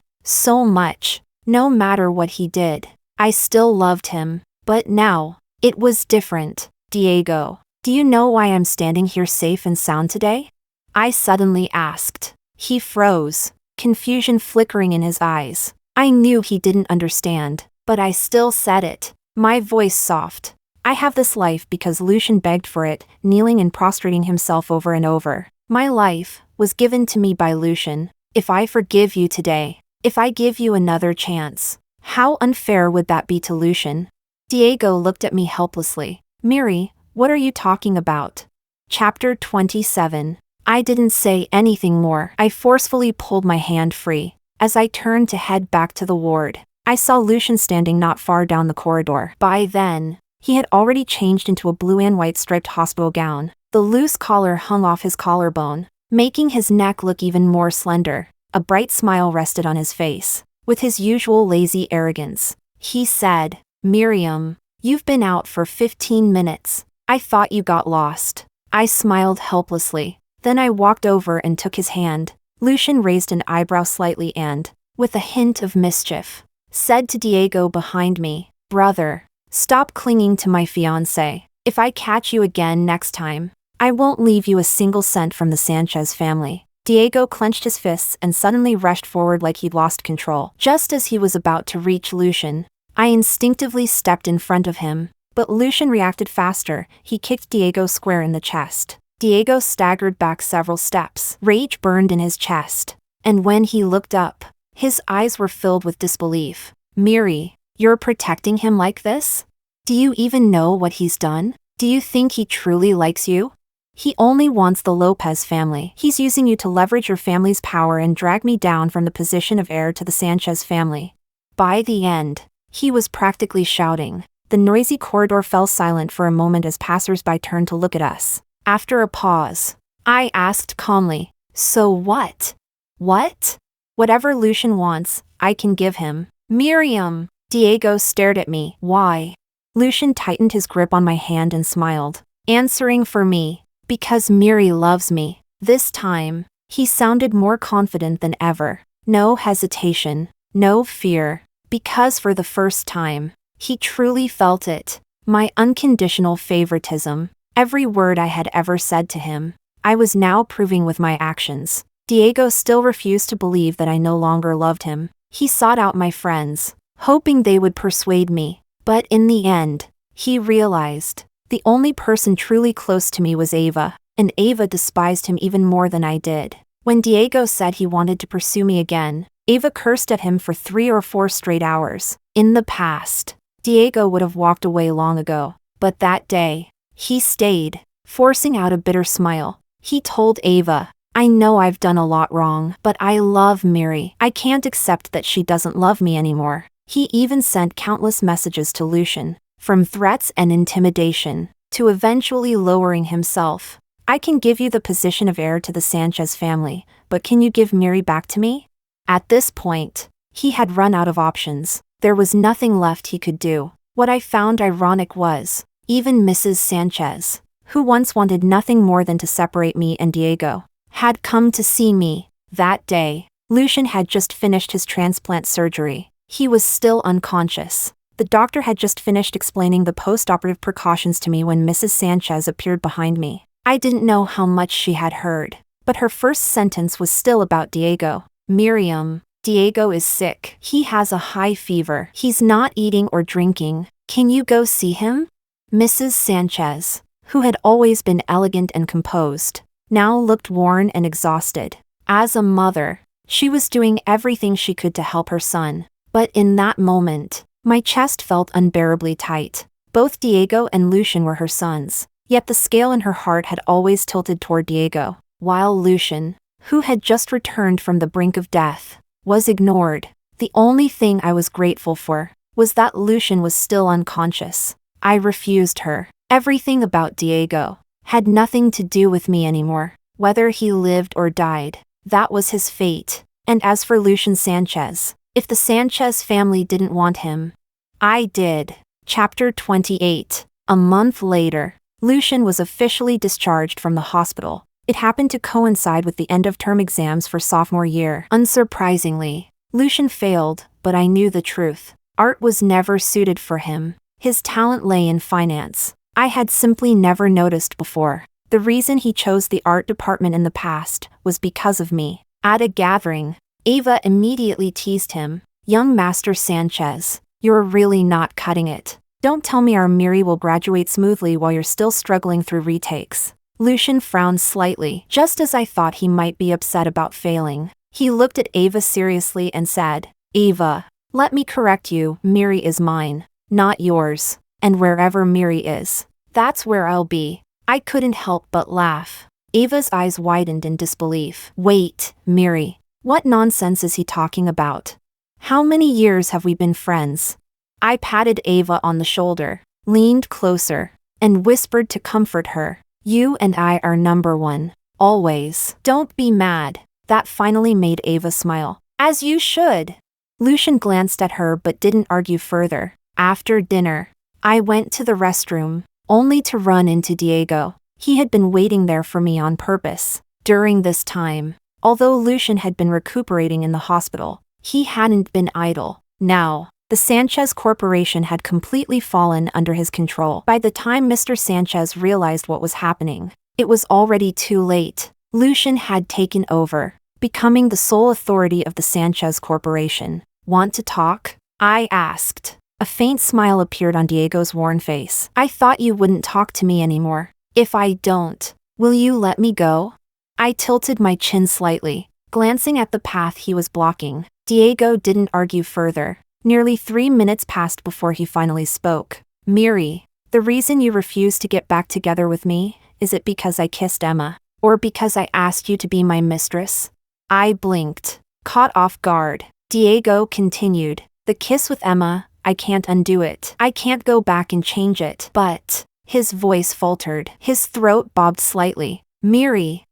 much. No matter what he did, I still loved him. But now, it was different. Diego, do you know why I'm standing here safe and sound today? I suddenly asked. He froze, confusion flickering in his eyes. I knew he didn't understand, but I still said it, my voice soft. I have this life because Lucian begged for it, kneeling and prostrating himself over and over. My life was given to me by Lucian. If I forgive you today, if I give you another chance, how unfair would that be to Lucian? Diego looked at me helplessly. Miri, what are you talking about? Chapter 27. I didn't say anything more. I forcefully pulled my hand free. As I turned to head back to the ward, I saw Lucian standing not far down the corridor. By then, he had already changed into a blue and white striped hospital gown. The loose collar hung off his collarbone, making his neck look even more slender. A bright smile rested on his face. With his usual lazy arrogance, he said, Miriam, you've been out for 15 minutes. I thought you got lost. I smiled helplessly. Then I walked over and took his hand. Lucian raised an eyebrow slightly and, with a hint of mischief, said to Diego behind me, Brother, stop clinging to my fiancé. If I catch you again next time, I won't leave you a single cent from the Sanchez family. Diego clenched his fists and suddenly rushed forward like he'd lost control. Just as he was about to reach Lucian, I instinctively stepped in front of him, but Lucian reacted faster. He kicked Diego square in the chest. Diego staggered back several steps. Rage burned in his chest, and when he looked up, his eyes were filled with disbelief. Miri, you're protecting him like this? Do you even know what he's done? Do you think he truly likes you? He only wants the Lopez family. He's using you to leverage your family's power and drag me down from the position of heir to the Sanchez family. By the end, he was practically shouting. The noisy corridor fell silent for a moment as passers-by turned to look at us. After a pause, I asked calmly, So what? What? Whatever Lucian wants, I can give him. Miriam! Diego stared at me. Why? Lucian tightened his grip on my hand and smiled. Answering for me. Because Miri loves me. This time, he sounded more confident than ever. No hesitation, no fear. Because for the first time, he truly felt it. My unconditional favoritism. Every word I had ever said to him, I was now proving with my actions. Diego still refused to believe that I no longer loved him. He sought out my friends, hoping they would persuade me. But in the end, he realized, the only person truly close to me was Ava, and Ava despised him even more than I did. When Diego said he wanted to pursue me again, Ava cursed at him for 3 or 4 straight hours. In the past, Diego would have walked away long ago. But that day, he stayed, forcing out a bitter smile. He told Ava, I know I've done a lot wrong, but I love Miri. I can't accept that she doesn't love me anymore. He even sent countless messages to Lucian, from threats and intimidation, to eventually lowering himself. I can give you the position of heir to the Sanchez family, but can you give Miri back to me? At this point, he had run out of options. There was nothing left he could do. What I found ironic was, even Mrs. Sanchez, who once wanted nothing more than to separate me and Diego, had come to see me. That day, Lucian had just finished his transplant surgery. He was still unconscious. The doctor had just finished explaining the post-operative precautions to me when Mrs. Sanchez appeared behind me. I didn't know how much she had heard, but her first sentence was still about Diego. Miriam, Diego is sick. He has a high fever. He's not eating or drinking. Can you go see him? Mrs. Sanchez, who had always been elegant and composed, now looked worn and exhausted. As a mother, she was doing everything she could to help her son. But in that moment, my chest felt unbearably tight. Both Diego and Lucian were her sons. Yet the scale in her heart had always tilted toward Diego, while Lucian, who had just returned from the brink of death, was ignored. The only thing I was grateful for was that Lucian was still unconscious. I refused her. Everything about Diego had nothing to do with me anymore. Whether he lived or died, that was his fate. And as for Lucian Sanchez, if the Sanchez family didn't want him, I did. Chapter 28. A month later, Lucian was officially discharged from the hospital. It happened to coincide with the end-of-term exams for sophomore year. Unsurprisingly, Lucian failed, but I knew the truth. Art was never suited for him. His talent lay in finance. I had simply never noticed before. The reason he chose the art department in the past was because of me. At a gathering, Ava immediately teased him. "Young Master Sanchez, you're really not cutting it. Don't tell me our Miri will graduate smoothly while you're still struggling through retakes." Lucian frowned slightly, just as I thought he might be upset about failing. He looked at Ava seriously and said, "Ava, let me correct you, Miri is mine, not yours. And wherever Miri is, that's where I'll be." I couldn't help but laugh. Ava's eyes widened in disbelief. "Wait, Miri, what nonsense is he talking about? How many years have we been friends?" I patted Ava on the shoulder, leaned closer, and whispered to comfort her, "You and I are number one, always. Don't be mad." That finally made Ava smile. "As you should." Lucian glanced at her but didn't argue further. After dinner, I went to the restroom, only to run into Diego. He had been waiting there for me on purpose. During this time, although Lucian had been recuperating in the hospital, he hadn't been idle. Now, the Sanchez Corporation had completely fallen under his control. By the time Mr. Sanchez realized what was happening, it was already too late. Lucian had taken over, becoming the sole authority of the Sanchez Corporation. "Want to talk?" I asked. A faint smile appeared on Diego's worn face. "I thought you wouldn't talk to me anymore. If I don't, will you let me go?" I tilted my chin slightly, glancing at the path he was blocking. Diego didn't argue further. Nearly 3 minutes passed before he finally spoke. "Miri, the reason you refuse to get back together with me, is it because I kissed Emma? Or because I asked you to be my mistress?" I blinked, caught off guard. Diego continued, "The kiss with Emma, I can't undo it. I can't go back and change it." But his voice faltered. His throat bobbed slightly. "Miri,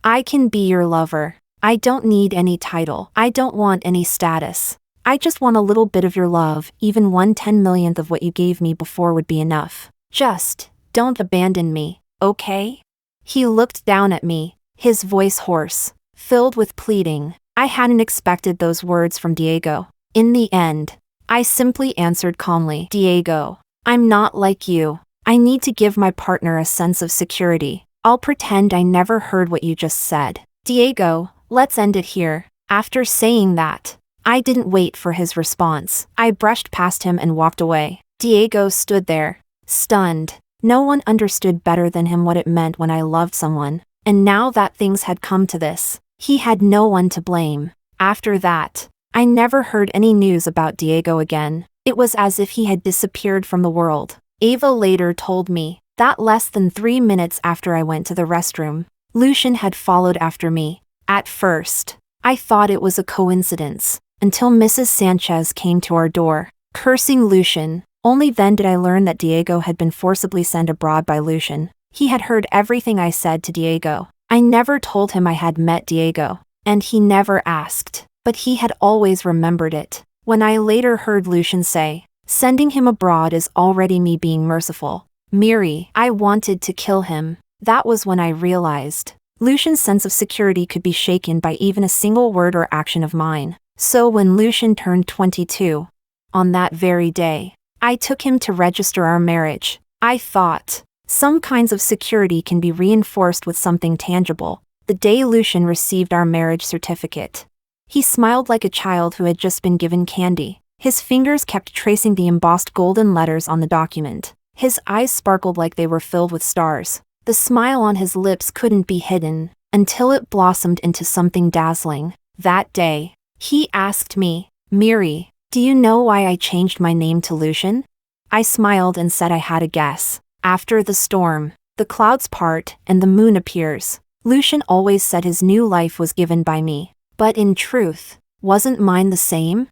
I can be your lover. I don't need any title. I don't want any status. I just want a little bit of your love. Even 1/10,000,000th of what you gave me before would be enough. Just don't abandon me, okay?" He looked down at me, his voice hoarse, filled with pleading. I hadn't expected those words from Diego. In the end, I simply answered calmly, "Diego, I'm not like you. I need to give my partner a sense of security. I'll pretend I never heard what you just said. Diego, let's end it here." After saying that, I didn't wait for his response. I brushed past him and walked away. Diego stood there, stunned. No one understood better than him what it meant when I loved someone. And now that things had come to this, he had no one to blame. After that, I never heard any news about Diego again. It was as if he had disappeared from the world. Ava later told me that less than 3 minutes after I went to the restroom, Lucian had followed after me. At first, I thought it was a coincidence, until Mrs. Sanchez came to our door, cursing Lucian. Only then did I learn that Diego had been forcibly sent abroad by Lucian. He had heard everything I said to Diego. I never told him I had met Diego, and he never asked, but he had always remembered it. When I later heard Lucian say, "Sending him abroad is already me being merciful," Miri, I wanted to kill him. That was when I realized Lucian's sense of security could be shaken by even a single word or action of mine. So when Lucian turned 22, on that very day, I took him to register our marriage. I thought, some kinds of security can be reinforced with something tangible. The day Lucian received our marriage certificate, he smiled like a child who had just been given candy. His fingers kept tracing the embossed golden letters on the document. His eyes sparkled like they were filled with stars. The smile on his lips couldn't be hidden, until it blossomed into something dazzling. That day, he asked me, "Miri, do you know why I changed my name to Lucian?" I smiled and said I had a guess. After the storm, the clouds part and the moon appears. Lucian always said his new life was given by me. But in truth, wasn't mine the same?